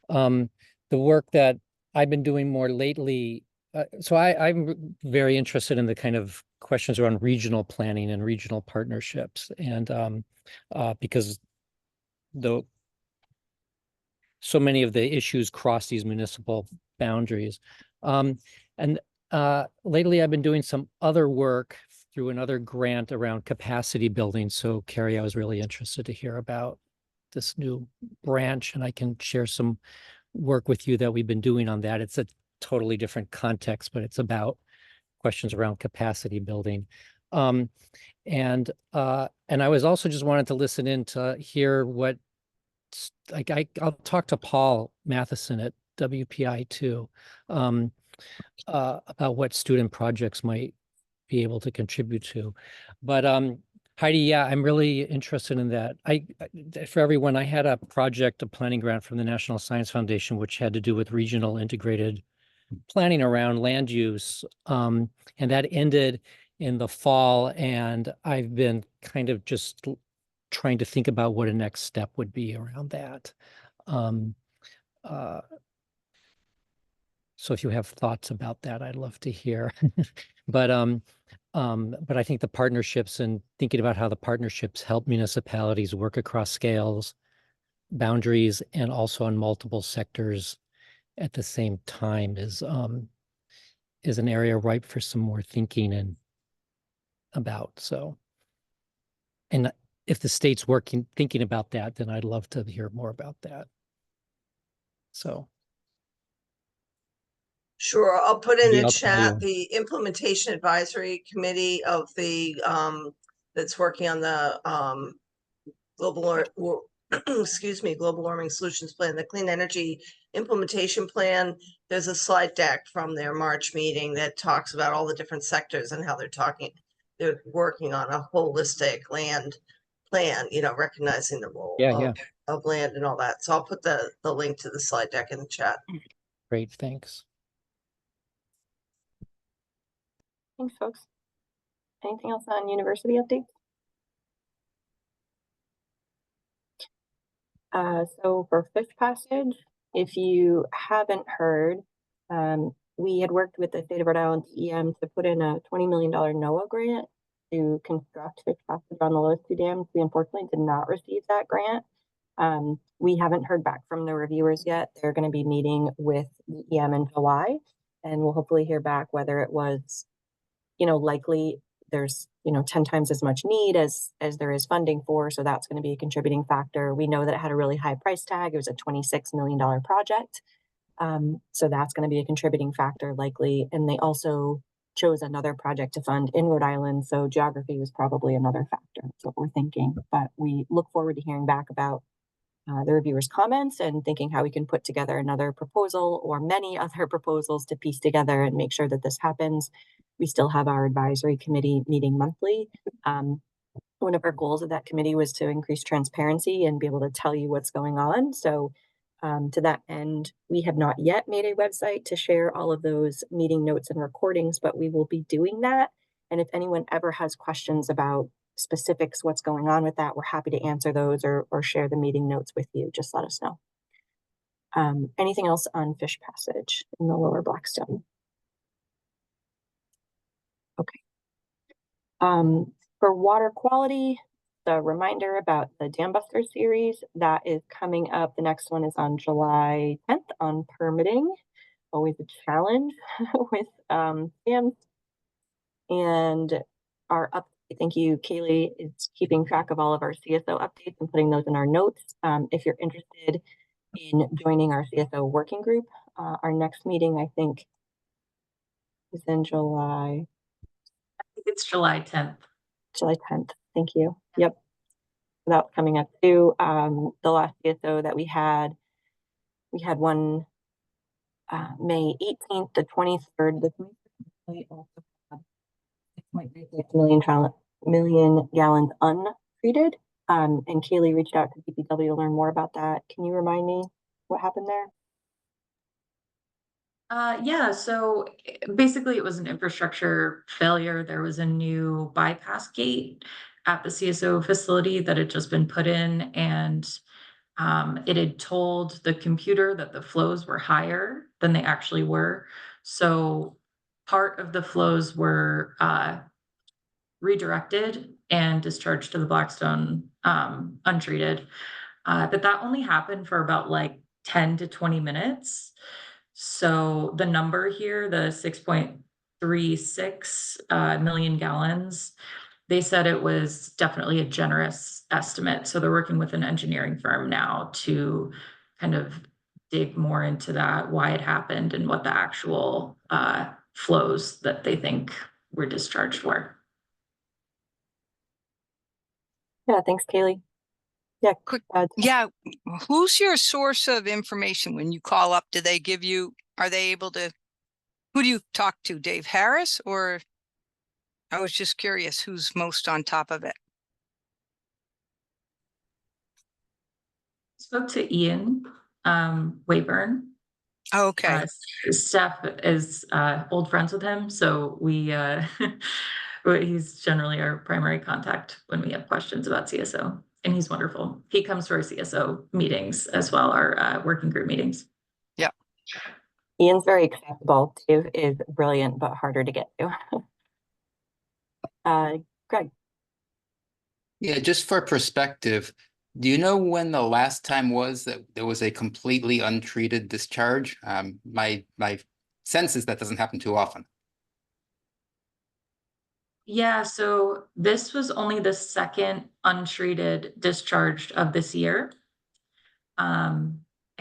The work that I've been doing more lately I'm very interested in the kind of questions around regional planning and regional partnerships, and because so many of the issues cross these municipal boundaries. And lately I've been doing some other work through another grant around capacity building. So Carrie, I was really interested to hear about this new branch, and I can share some work with you that we've been doing on that. It's a totally different context, but it's about questions around capacity building. And I was also just wanted to listen in to hear what, like, I'll talk to Paul Matheson at WPI too, about what student projects might be able to contribute to. But Heidi, yeah, I'm really interested in that. For everyone, I had a project, a planning grant from the National Science Foundation, which had to do with regional integrated planning around land use. And that ended in the fall, and I've been kind of just trying to think about what a next step would be around that. So if you have thoughts about that, I'd love to hear. But I think the partnerships and thinking about how the partnerships help municipalities work across scales, boundaries, and also on multiple sectors at the same time is an area ripe for some more thinking and about. So, and if the state's thinking about that, then I'd love to hear more about that. So. Sure, I'll put in Maybe the I'll call chat you. the implementation advisory committee of the that's working on the excuse me, global warming solutions plan, the clean energy implementation plan. There's a slide deck from their March meeting that talks about all the different sectors and how they're working on a holistic land plan, you know, recognizing the role of land and all that. So I'll put the link to the slide deck in the chat. Great, thanks. Thanks, folks. Anything else on university updates? So for Fish Passage, if you haven't heard, we had worked with the state of Rhode Island DEM to put in a $20 million NOAA grant to construct Fish Passage on the lowest two dams. We unfortunately did not receive that grant. We haven't heard back from the reviewers yet. They're going to be meeting with DEM in July, and we'll hopefully hear back whether it was, likely there's 10 times as much need as there is funding for, so that's going to be a contributing factor. We know that it had a really high price tag. It was a $26 million project, so that's going to be a contributing factor likely. And they also chose another project to fund in Rhode Island, so geography was probably another factor. That's what we're thinking, but we look forward to hearing back about the reviewers' comments and thinking how we can put together another proposal or many other proposals to piece together and make sure that this happens. We still have our advisory committee meeting monthly. One of our goals of that committee was to increase transparency and be able to tell you what's going on. So to that end, we have not yet made a website to share all of those meeting notes and recordings, but we will be doing that. And if anyone ever has questions about specifics, what's going on with that, we're happy to answer those or share the meeting notes with you. Just let us know. Anything else on Fish Passage in the Lower Blackstone? Okay. For water quality, the reminder about the Dam Buster series that is coming up. The next one is on July 10th on permitting. Always a challenge with dams. And our thank you, Kaylee, is keeping track of all of our CSO updates and putting those in our notes. If you're interested in joining our CSO working group, our next meeting, I think, is in July. I think it's July 10th. July 10th. Thank you. Yep. That's coming up too. The last CSO that we had one May 18th, the 23rd. The 23rd we also had 6.36 million gallons untreated. And Kaylee reached out to DPW to learn more about that. Can you remind me what happened there? Yeah, so basically it was an infrastructure failure. There was a new bypass gate at the CSO facility that had just been put in, and it had told the computer that the flows were higher than they actually were. So part of the flows were redirected and discharged to the Blackstone untreated. But that only happened for about like 10 to 20 minutes. So the number here, the 6.36 million gallons, they said it was definitely a generous estimate. So they're working with an engineering firm now to kind of dig more into that, why it happened and what the actual flows that they think were discharged were. Yeah, thanks, Kaylee. Yeah, Quick, yeah. Who's your source of information when you call up? Do they give you, are they able to, who do you talk to? Dave Harris? Or I was just curious who's most on top of it. Spoke to Ian Wayburn. Oh, okay. Steph is old friends with him, so we he's generally our primary contact when we have questions about CSO, and he's wonderful. He comes to our CSO meetings as well, our working group meetings. Yeah. Ian's very accessible. Dave is brilliant, but harder to get to. Greg. Yeah, just for perspective, do you know when the last time was that there was a completely untreated discharge? My sense is that doesn't happen too often. Yeah, so this was only the second untreated discharge of this year. I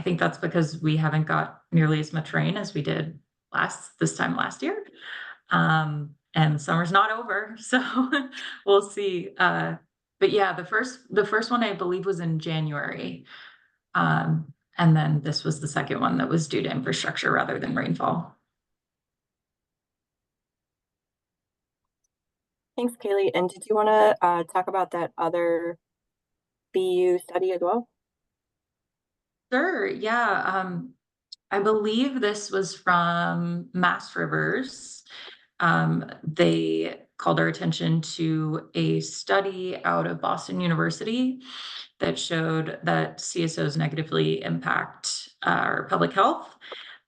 think that's because we haven't got nearly as much rain as we did this time last year. And summer's not over, so we'll see. But yeah, the first one I believe was in January. And then this was the second one that was due to infrastructure rather than rainfall. Thanks, Kaylee. And did you want to talk about that other BU study as well? Sure, yeah. I believe this was from Mass Rivers. They called our attention to a study out of Boston University that showed that CSOs negatively impact our public health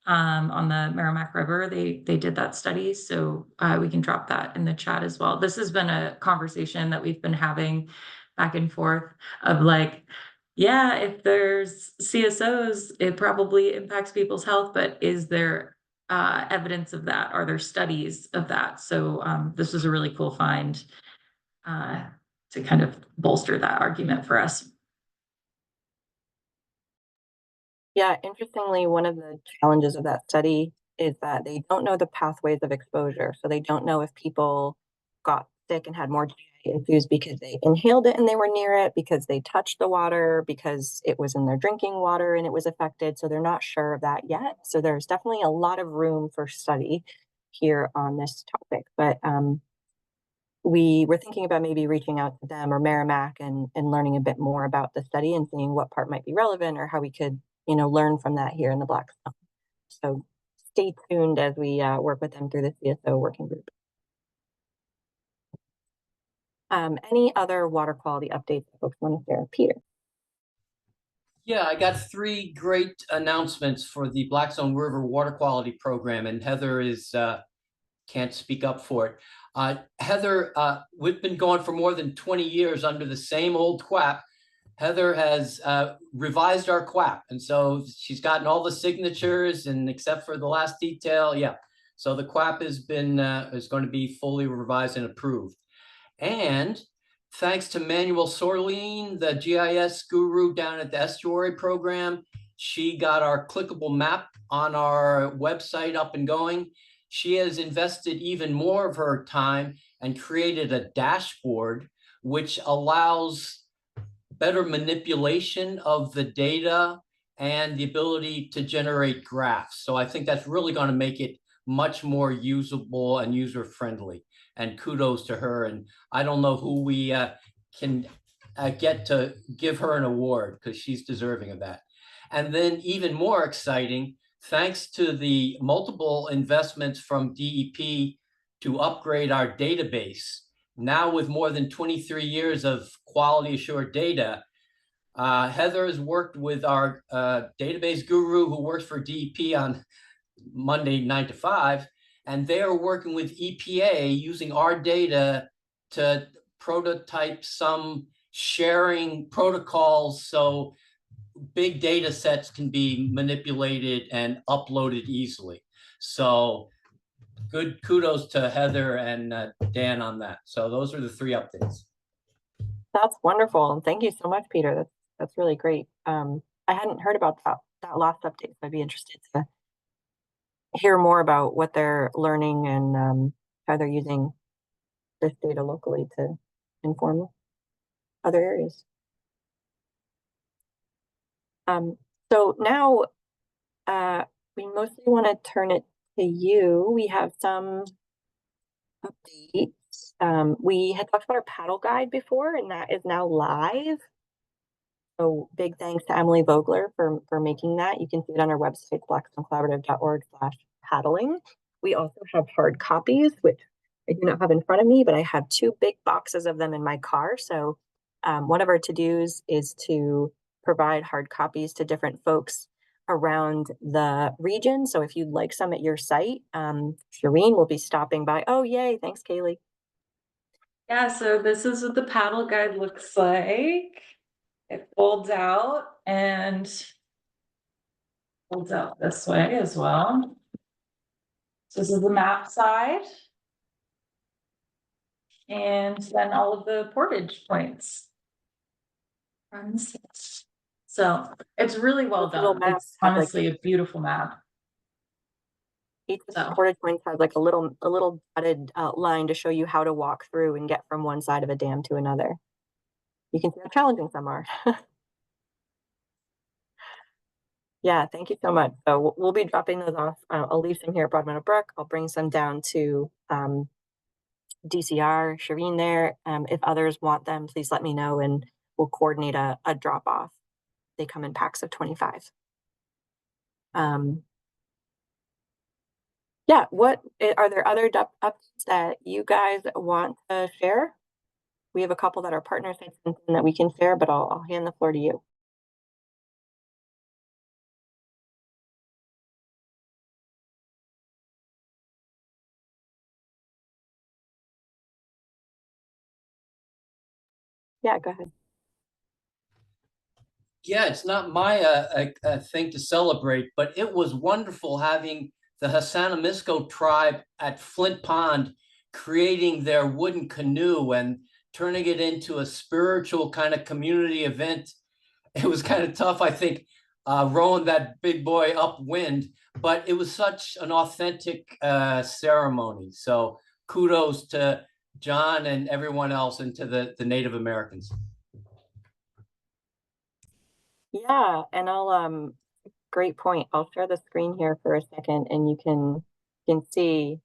on the Merrimack River. They did that study, so we can drop that in the chat as well. This has been a conversation that we've been having back and forth of like, yeah, if there's CSOs, it probably impacts people's health, but is there evidence of that? Are there studies of that? So this was a really cool find to kind of bolster that argument for us. Yeah, interestingly, one of the challenges of that study is that they don't know the pathways of exposure. So they don't know if people got sick and had more GI issues because they inhaled it and they were near it, because they touched the water, because it was in their drinking water and it was affected. So they're not sure of that yet. So there's definitely a lot of room for study here on this topic. But we were thinking about maybe reaching out to them or Merrimack and learning a bit more about the study and seeing what part might be relevant or how we could, learn from that here in the Blackstone. So stay tuned as we work with them through the CSO working group. Any other water quality updates that folks want to share? Peter. Yeah, I got 3 great announcements for the Blackstone River Water Quality Program, and Heather is can't speak up for it. Heather, we've been going for more than 20 years under the same old quack. Heather has revised our quack, and so she's gotten all the signatures, and except for the last detail, yeah. So the quack has been is going to be fully revised and approved. And thanks to Manuel Sorleen, the GIS guru down at the Estuary program, she got our clickable map on our website up and going. She has invested even more of her time and created a dashboard which allows better manipulation of the data and the ability to generate graphs. So I think that's really going to make it much more usable and user-friendly. And kudos to her. And I don't know who we can get to give her an award, because she's deserving of that. And then even more exciting, thanks to the multiple investments from DEP to upgrade our database, now with more than 23 years of quality assured data, Heather has worked with our database guru who works for DEP on Monday 9 to 5, and they are working with EPA using our data to prototype some sharing protocols so big data sets can be manipulated and uploaded easily. So good kudos to Heather and Dan on that. So those are the 3 updates. That's wonderful. And thank you so much, Peter. That's really great. I hadn't heard about that last update, so I'd be interested to hear more about what they're learning and how they're using this data locally to inform other areas. So now we mostly want to turn it to you. We have some updates. We had talked about our paddle guide before, and that is now live. So big thanks to Emily Vogler for making that. You can see it on our website, blackstonecollaborative.org/paddling. We also have hard copies, which I do not have in front of me, but I have 2 big boxes of them in my car. So one of our to-dos is to provide hard copies to different folks around the region. So if you'd like some at your site, Shireen will be stopping by. Oh, yay. Thanks, Kaylee. Yeah, so this is what the paddle guide looks like. It folds out and folds out this way as well. So this is the map side. And then all of the portage points. So it's really well done. It's honestly a beautiful map. Each of the portage points has like a little dotted line to show you how to walk through and get from one side of a dam to another. You can see how challenging some are. Yeah, thank you so much. So we'll be dropping those off. I'll leave some here at Broadmeadow Brook. I'll bring some down to DCR, Shireen there. If others want them, please let me know and we'll coordinate a drop off. They come in packs of 25. Yeah, what are there other updates that you guys want to share? We have a couple that are partner sites that we can share, but I'll hand the floor to you. Yeah, go ahead. Yeah, it's not my thing to celebrate, but it was wonderful having the Hassanamisco tribe at Flint Pond creating their wooden canoe and turning it into a spiritual kind of community event. It was kind of tough, I think, rowing that big boy upwind, but it was such an authentic ceremony. So kudos to John and everyone else and to the Native Americans. Yeah, and I'll great point. I'll share the screen here for a second and you can see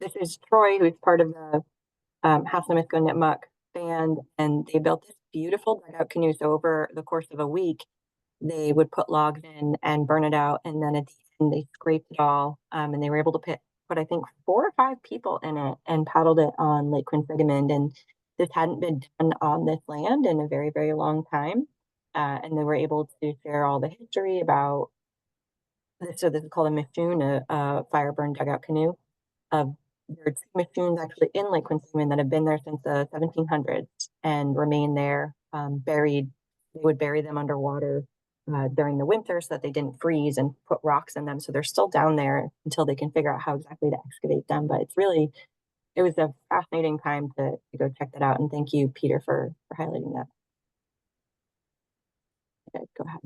this is Troy, who's part of the Hassanamisco Nipmuc band, and they built this beautiful dugout canoe. So over the course of a week, they would put logs in and burn it out, and then at the end they scraped it all, and they were able to put I think 4 or 5 people in it and paddled it on Lake Quinsigamond. And this hadn't been done on this land in a very, very long time. And they were able to share all the history about this. So this is called a Michoon, a fire burned dugout canoe. There are 2 Michoons actually in Lake Quinsigamond that have been there since the 1700s and remain there, buried. They would bury them underwater during the winter so that they didn't freeze and put rocks in them. So they're still down there until they can figure out how exactly to excavate them. But it was a fascinating time to go check that out. And thank you, Peter, for highlighting that. Okay, go ahead.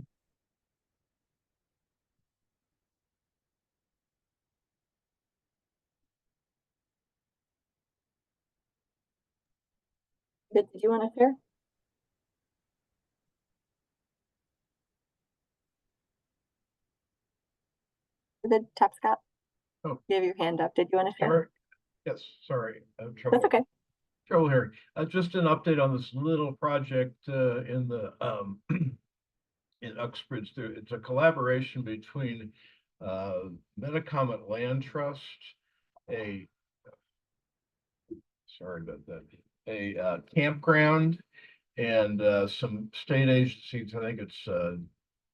Did you want to share? Did Tap Scott? Oh. You have your hand up. Did you want to share? Sorry. Yes, sorry. I have trouble. That's okay. Trouble hearing. Just an update on this little project in the in Uxbridge. It's a collaboration between Metacomet Land Trust, sorry about that, a campground, and some state agencies. I think it's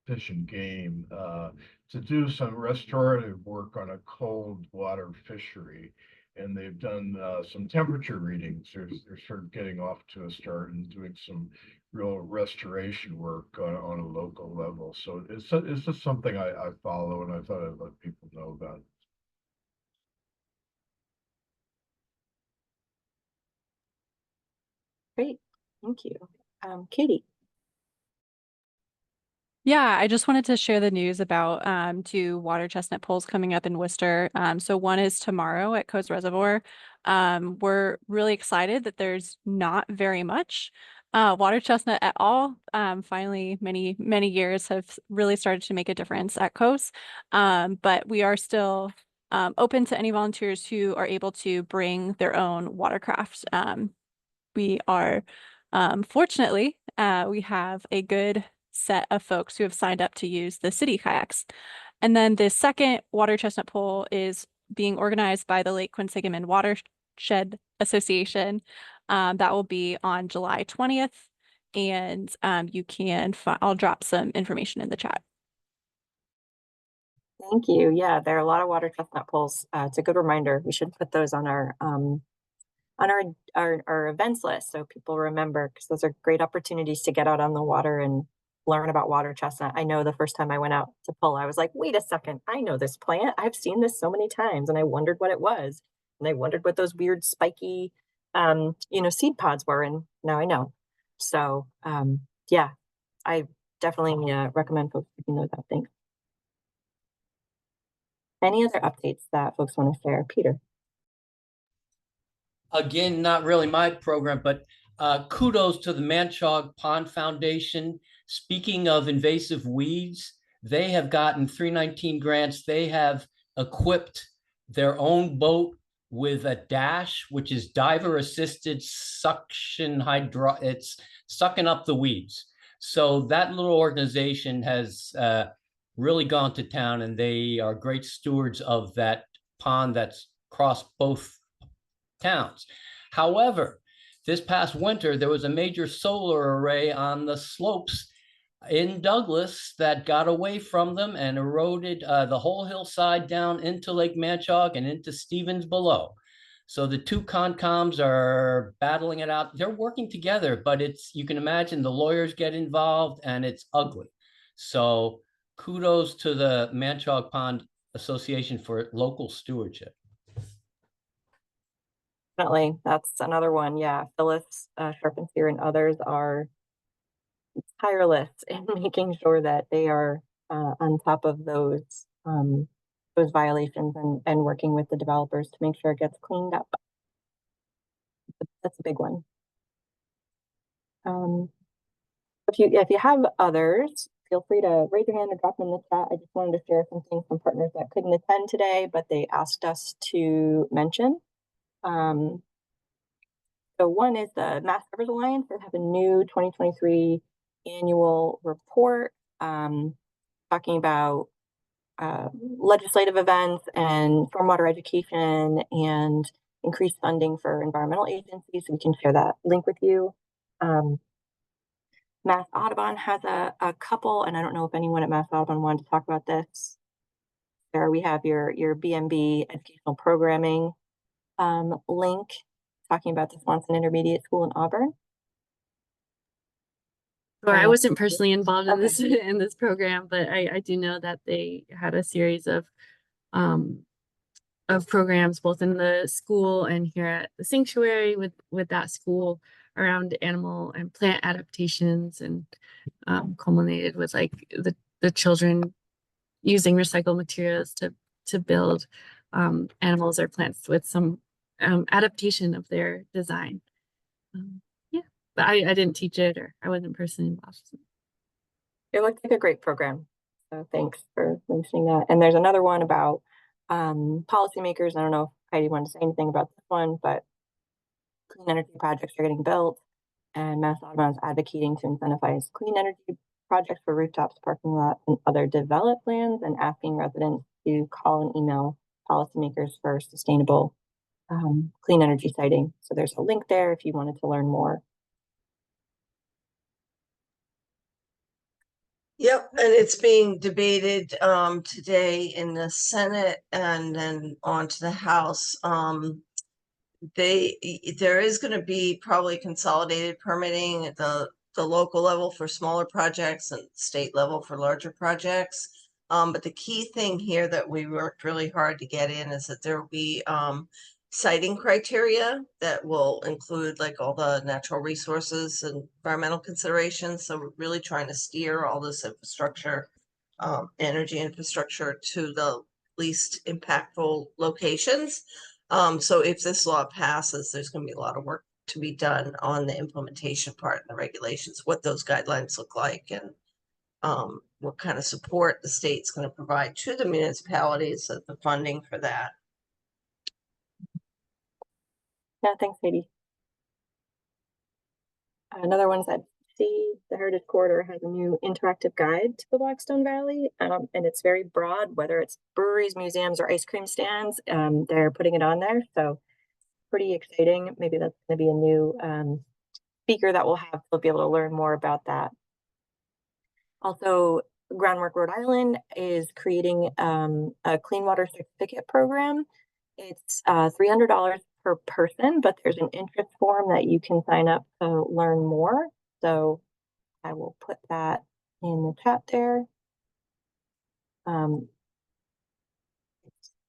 Fish and Game to do some restorative work on a cold water fishery. And they've done some temperature readings. They're sort of getting off to a start and doing some real restoration work on a local level. So it's just something I follow, and I thought I'd let people know about. Great, thank you. Katie. Yeah, I just wanted to share the news about two water chestnut polls coming up in Worcester. So one is tomorrow at Coast Reservoir. We're really excited that there's not very much water chestnut at all. Finally, many years have really started to make a difference at Coast. But we are still open to any volunteers who are able to bring their own watercraft. We are fortunately, we have a good set of folks who have signed up to use the city kayaks. And then the second water chestnut poll is being organized by the Lake Quinsigamond Watershed Association. That will be on July 20th. And you can, I'll drop some information in the chat. Thank you. Yeah, there are a lot of water chestnut polls. It's a good reminder. We should put those on our events list so people remember, because those are great opportunities to get out on the water and learn about water chestnut. I know the first time I went out to pull, I was like, wait a second, I know this plant. I've seen this so many times, and I wondered what it was. And I wondered what those weird spiky, seed pods were, and now I know. So yeah, I definitely recommend folks picking those up. Thanks. Any other updates that folks want to share? Peter. Again, not really my program, but kudos to the Manchog Pond Foundation. Speaking of invasive weeds, they have gotten 319 grants. They have equipped their own boat with a dash, which is diver assisted suction it's sucking up the weeds. So that little organization has really gone to town, and they are great stewards of that pond that's crossed both towns. However, this past winter, there was a major solar array on the slopes in Douglas that got away from them and eroded the whole hillside down into Lake Manchog and into Stevens below. So the two Concoms are battling it out. They're working together, but you can imagine the lawyers get involved and it's ugly. So kudos to the Manchog Pond Association for local stewardship. Definitely, that's another one. Yeah, Phyllis Sharpensteer and others are tireless in making sure that they are on top of those violations and working with the developers to make sure it gets cleaned up. That's a big one. If you have others, feel free to raise your hand or drop them in the chat. I just wanted to share some things from partners that couldn't attend today, but they asked us to mention. So one is the Mass Rivers Alliance. They have a new 2023 annual report talking about legislative events and stormwater education and increased funding for environmental agencies. So we can share that link with you. Mass Audubon has a couple, and I don't know if anyone at Mass Audubon wanted to talk about this. There we have your BMB educational programming link talking about the Swanson Intermediate School in Auburn. Sure, I wasn't personally involved in this in this program, but I do know that they had a series of programs both in the school and here at the sanctuary with that school around animal and plant adaptations, and culminated with like the children using recycled materials to build animals or plants with some adaptation of their design. Yeah, but I didn't teach it, or I wasn't personally involved. It looked like a great program. So thanks for mentioning that. And there's another one about policymakers. I don't know if Heidi wanted to say anything about this one, but clean energy projects are getting built, and Mass Audubon is advocating to incentivize clean energy projects for rooftops, parking lots, and other developed lands, and asking residents to call and email policymakers for sustainable clean energy siting. So there's a link there if you wanted to learn more. Yep, and it's being debated today in the Senate and then on to the House. There is going to be probably consolidated permitting at the local level for smaller projects and state level for larger projects. But the key thing here that we worked really hard to get in is that there will be siting criteria that will include like all the natural resources and environmental considerations. So we're really trying to steer all this infrastructure, energy infrastructure to the least impactful locations. So if this law passes, there's going to be a lot of work to be done on the implementation part and the regulations, what those guidelines look like, and what kind of support the state's going to provide to the municipalities, the funding for that. Yeah, thanks, Katie. Another one is that the Heritage Corridor has a new interactive guide to the Blackstone Valley, and it's very broad, whether it's breweries, museums, or ice cream stands. They're putting it on there, so pretty exciting. Maybe that's going to be a new speaker that we'll have to be able to learn more about that. Also, Groundwork Rhode Island is creating a clean water certificate program. It's $300 per person, but there's an interest form that you can sign up to learn more. So I will put that in the chat there.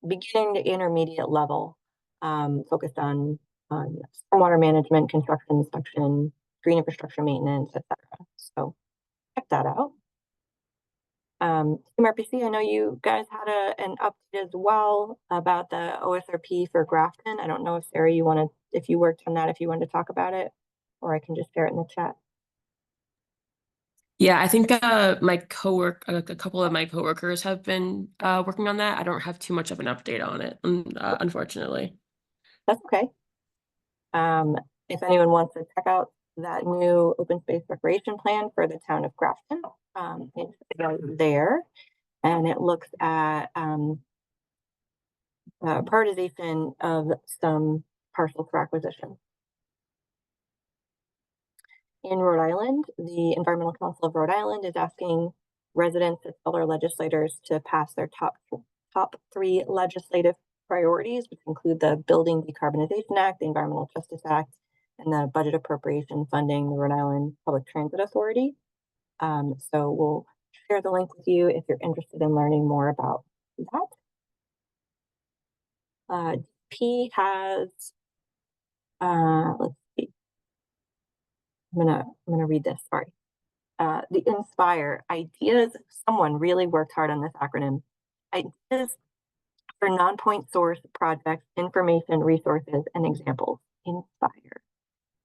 Beginning to intermediate level, focused on stormwater management, construction inspection, green infrastructure maintenance, etc. So check that out. MRPC, I know you guys had an update as well about the OSRP for Grafton. I don't know if Sarah, if you worked on that, if you wanted to talk about it, or I can just share it in the chat. Yeah, I think my a couple of my coworkers have been working on that. I don't have too much of an update on it, unfortunately. That's okay. If anyone wants to check out that new open space recreation plan for the town of Grafton, it's there, and it looks at prioritization of some parcels for acquisition. In Rhode Island, the Environmental Council of Rhode Island is asking residents as well as legislators to pass their top 3 legislative priorities, which include the Building Decarbonization Act, the Environmental Justice Act, and the budget appropriation funding the Rhode Island Public Transit Authority. So we'll share the link with you if you're interested in learning more about that. P has, let's see. I'm gonna read this, sorry. The INSPIRE, ideas, someone really worked hard on this acronym. Ideas for non-point source projects, information, resources, and examples. INSPIRE.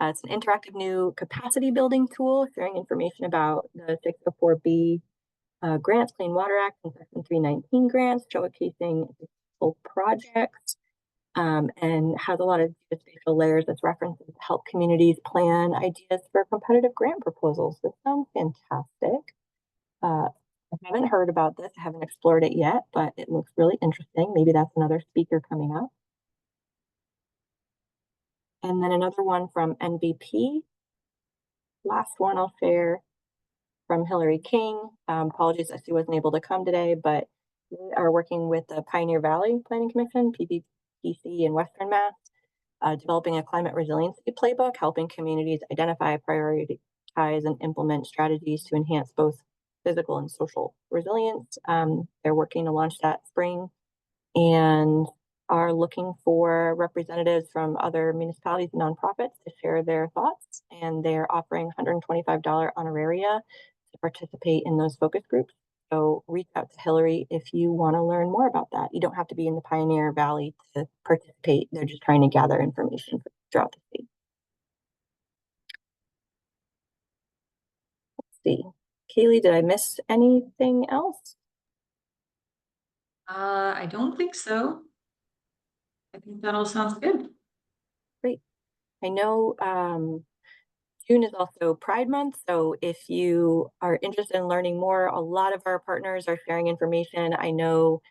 It's an interactive new capacity building tool sharing information about the 604B grants, Clean Water Act, and Section 319 grants, showcasing full projects, and has a lot of geospatial layers that's references to help communities plan ideas for competitive grant proposals. This sounds fantastic. I haven't heard about this. I haven't explored it yet, but it looks really interesting. Maybe that's another speaker coming up. And then another one from NVP. Last one I'll share from Hillary King. Apologies that she wasn't able to come today, but we are working with the Pioneer Valley Planning Commission, PVPC in Western Mass, developing a climate resiliency playbook, helping communities identify, prioritize, and implement strategies to enhance both physical and social resilience. They're working to launch that spring and are looking for representatives from other municipalities and nonprofits to share their thoughts. And they're offering $125 honoraria to participate in those focus groups. So reach out to Hillary if you want to learn more about that. You don't have to be in the Pioneer Valley to participate. They're just trying to gather information throughout the state. Let's see. Kaylee, did I miss anything else? I don't think so. I think that all sounds good. Great. I know June is also Pride Month, so if you are interested in learning more, a lot of our partners are sharing information. I know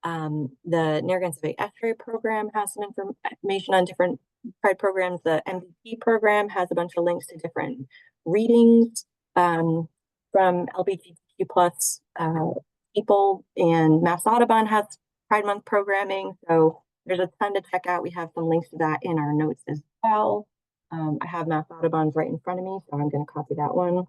the Narragansett Bay Estuary program has some information on different Pride programs. The MVP program has a bunch of links to different readings from LGBTQ LGBTQ plus people, and Mass Audubon has Pride Month programming. So there's a ton to check out. We have some links to that in our notes as well. I have Mass Audubon's right in front of me, so I'm going to copy that one.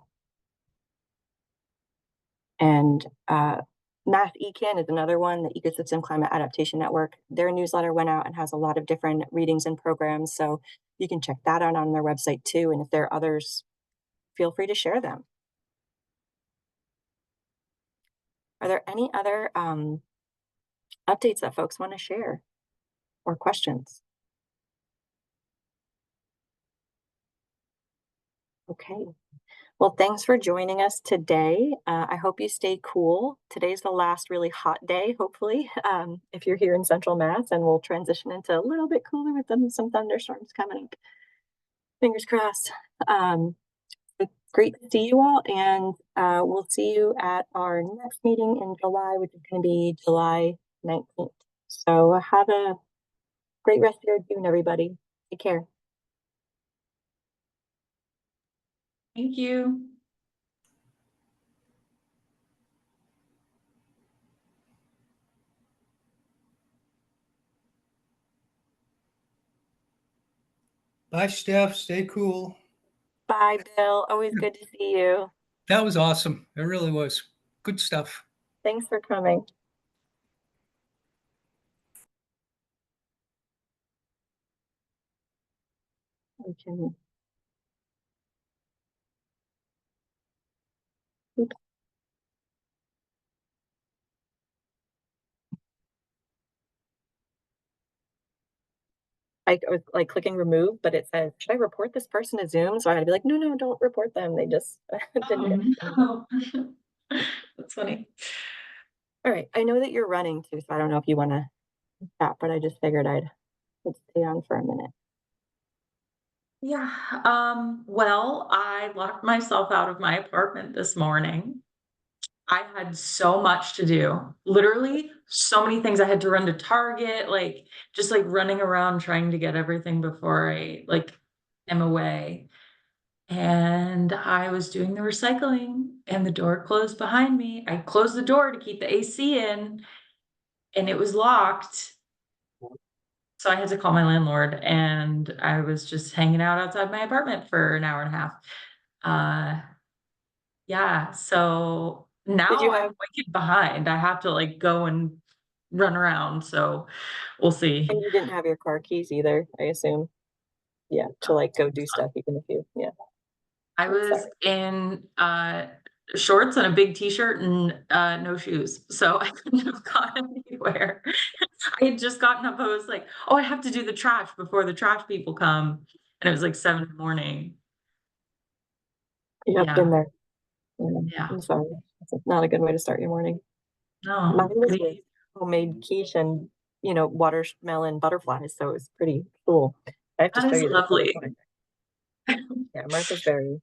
And Mass ECAN is another one, the Ecosystem Climate Adaptation Network. Their newsletter went out and has a lot of different readings and programs. So you can check that out on their website too. And if there are others, feel free to share them. Are there any other updates that folks want to share or questions? Okay. Well, thanks for joining us today. I hope you stay cool. Today's the last really hot day, hopefully, if you're here in Central Mass, and we'll transition into a little bit cooler with some thunderstorms coming up. Fingers crossed. It's great to see you all, and we'll see you at our next meeting in July, which is going to be July 19th. So have a great rest of your June, everybody. Take care. Thank you. Bye, Steph. Stay cool. Bye, Bill. Always good to see you. That was awesome. It really was. Good stuff. Thanks for coming. We can. Oops. I was like clicking remove, but it says, should I report this person to Zoom? So I had to be like, no, don't report them. They just didn't. Oh, no. That's funny. All right. I know that you're running too, so I don't know if you want to chat, but I just figured I'd stay on for a minute. Yeah. Well, I locked myself out of my apartment this morning. I had so much to do, literally so many things. I had to run to Target, like just like running around trying to get everything before I am away. And I was doing the recycling and the door closed behind me. I closed the door to keep the AC in and it was locked. So I had to call my landlord and I was just hanging out outside my apartment for an hour and a half. Yeah, so now I'm wicked behind. I have to like go and run around, so we'll see. And you didn't have your car keys either, I assume. Yeah, to like go do stuff even if you, yeah. I was in shorts and a big t-shirt and no shoes, so I couldn't have gone anywhere. I had just gotten up, I was like, oh, I have to do the trash before the trash people come. And it was like 7 in the morning. Yep, Yeah. been there. Yeah. I'm sorry. It's not a good way to start your morning. No. Mine was with homemade quiche and, watermelon butterflies, so it was pretty cool. I have to That show is you this. lovely. Yeah, Martha's very,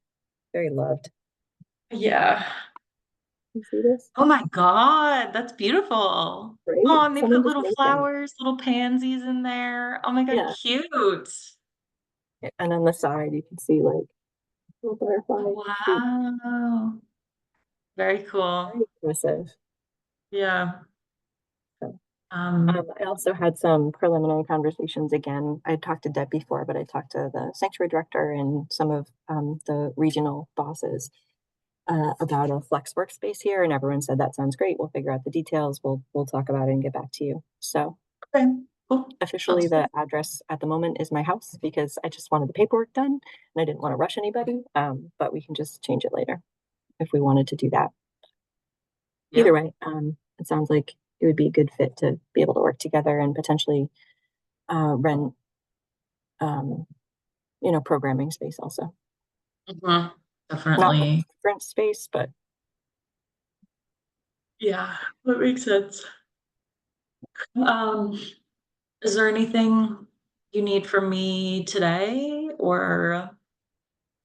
very loved. Yeah. You see this? Oh my God, that's beautiful. Right? Oh, and they Someone put just little made them. flowers, little pansies in there. Oh my God, Yeah. cute. And on the side, you can see like little butterflies. Wow. Very cool. Very impressive. Yeah. I also had some preliminary conversations again. I talked to Deb before, but I talked to the sanctuary director and some of the regional bosses about a flex workspace here, and everyone said that sounds great. We'll figure out the details. We'll talk about it and get back to you. So okay, cool. Officially, the address at the moment is my house because I just wanted the paperwork done and I didn't want to rush anybody. But we can just change it later if we wanted to do that. Yeah. Either way, it sounds like it would be a good fit to be able to work together and potentially rent, programming space also. Definitely. Not different space, but yeah, that makes sense. Is there anything you need from me today or?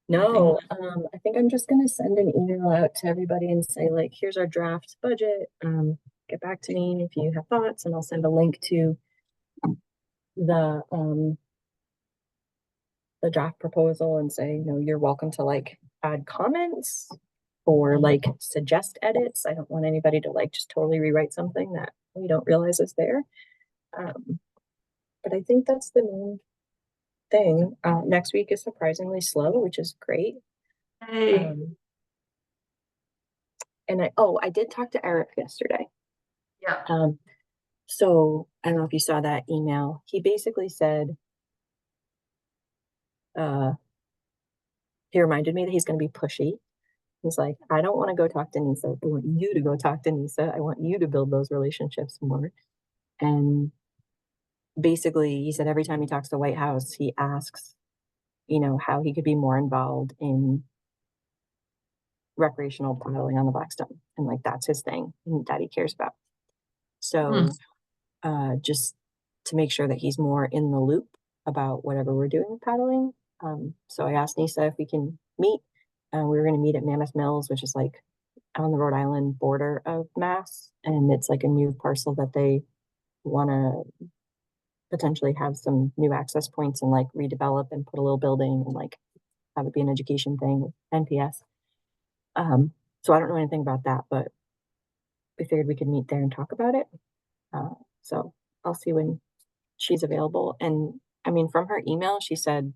no, I think I'm just gonna send an email out to everybody and say like, here's our draft budget. Get back to me if you have thoughts, and I'll send a link to the draft proposal and say, you're welcome to like add comments or like suggest edits. I don't want anybody to like just totally rewrite something that we don't realize is there. But I think that's the main thing. Next week is surprisingly slow, which is great. Hey. And I did talk to Eric yesterday. Yeah. So I don't know if you saw that email. He basically said, he reminded me that he's going to be pushy. He's like, I don't want to go talk to Nisa. I want you to go talk to Nisa. I want you to build those relationships more. And basically, he said every time he talks to White House, he asks, how he could be more involved in recreational paddling on the Blackstone. And like, that's his thing that he cares about. So just to make sure that he's more in the loop about whatever we're doing with paddling. So I asked Nisa if we can meet. We were going to meet at Mammoth Mills, which is like on the Rhode Island border of Mass. And it's like a new parcel that they want to potentially have some new access points and like redevelop and put a little building and like have it be an education thing with NPS. So I don't know anything about that, but we figured we could meet there and talk about it. So I'll see when she's available. And I mean, from her email, she said,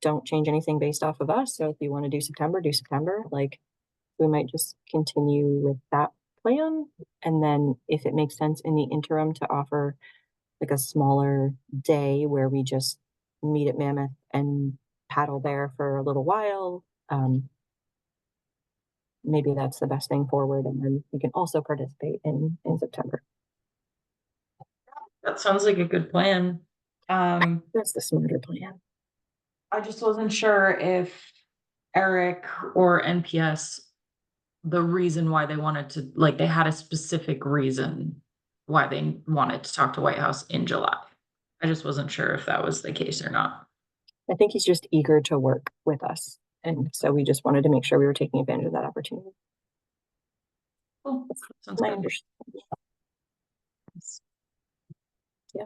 don't change anything based off of us. So if you want to do September, do September. Like, we might just continue with that plan. And then if it makes sense in the interim to offer like a smaller day where we just meet at Mammoth and paddle there for a little while, maybe that's the best thing forward. And then we can also participate in September. That sounds like a good plan. That's the smarter plan. I just wasn't sure if Eric or NPS, the reason why they wanted to, like, they had a specific reason why they wanted to talk to White House in July. I just wasn't sure if that was the case or not. I think he's just eager to work with us. And so we just wanted to make sure we were taking advantage of that opportunity. Cool. Sounds My good. understanding. Yeah.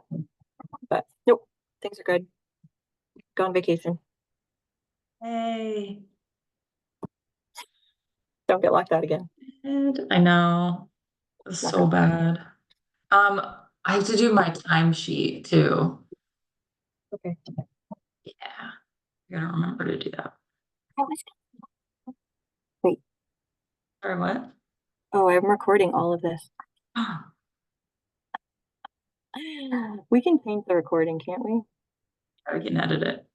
But nope, things are good. Go on vacation. Hey. Don't get locked out again. I know. It's so bad. I have to do my timesheet too. Okay. Yeah. I gotta remember to do that. Wait. Sorry, what? Oh, I'm recording all of this. We can change the recording, can't we? I can edit it.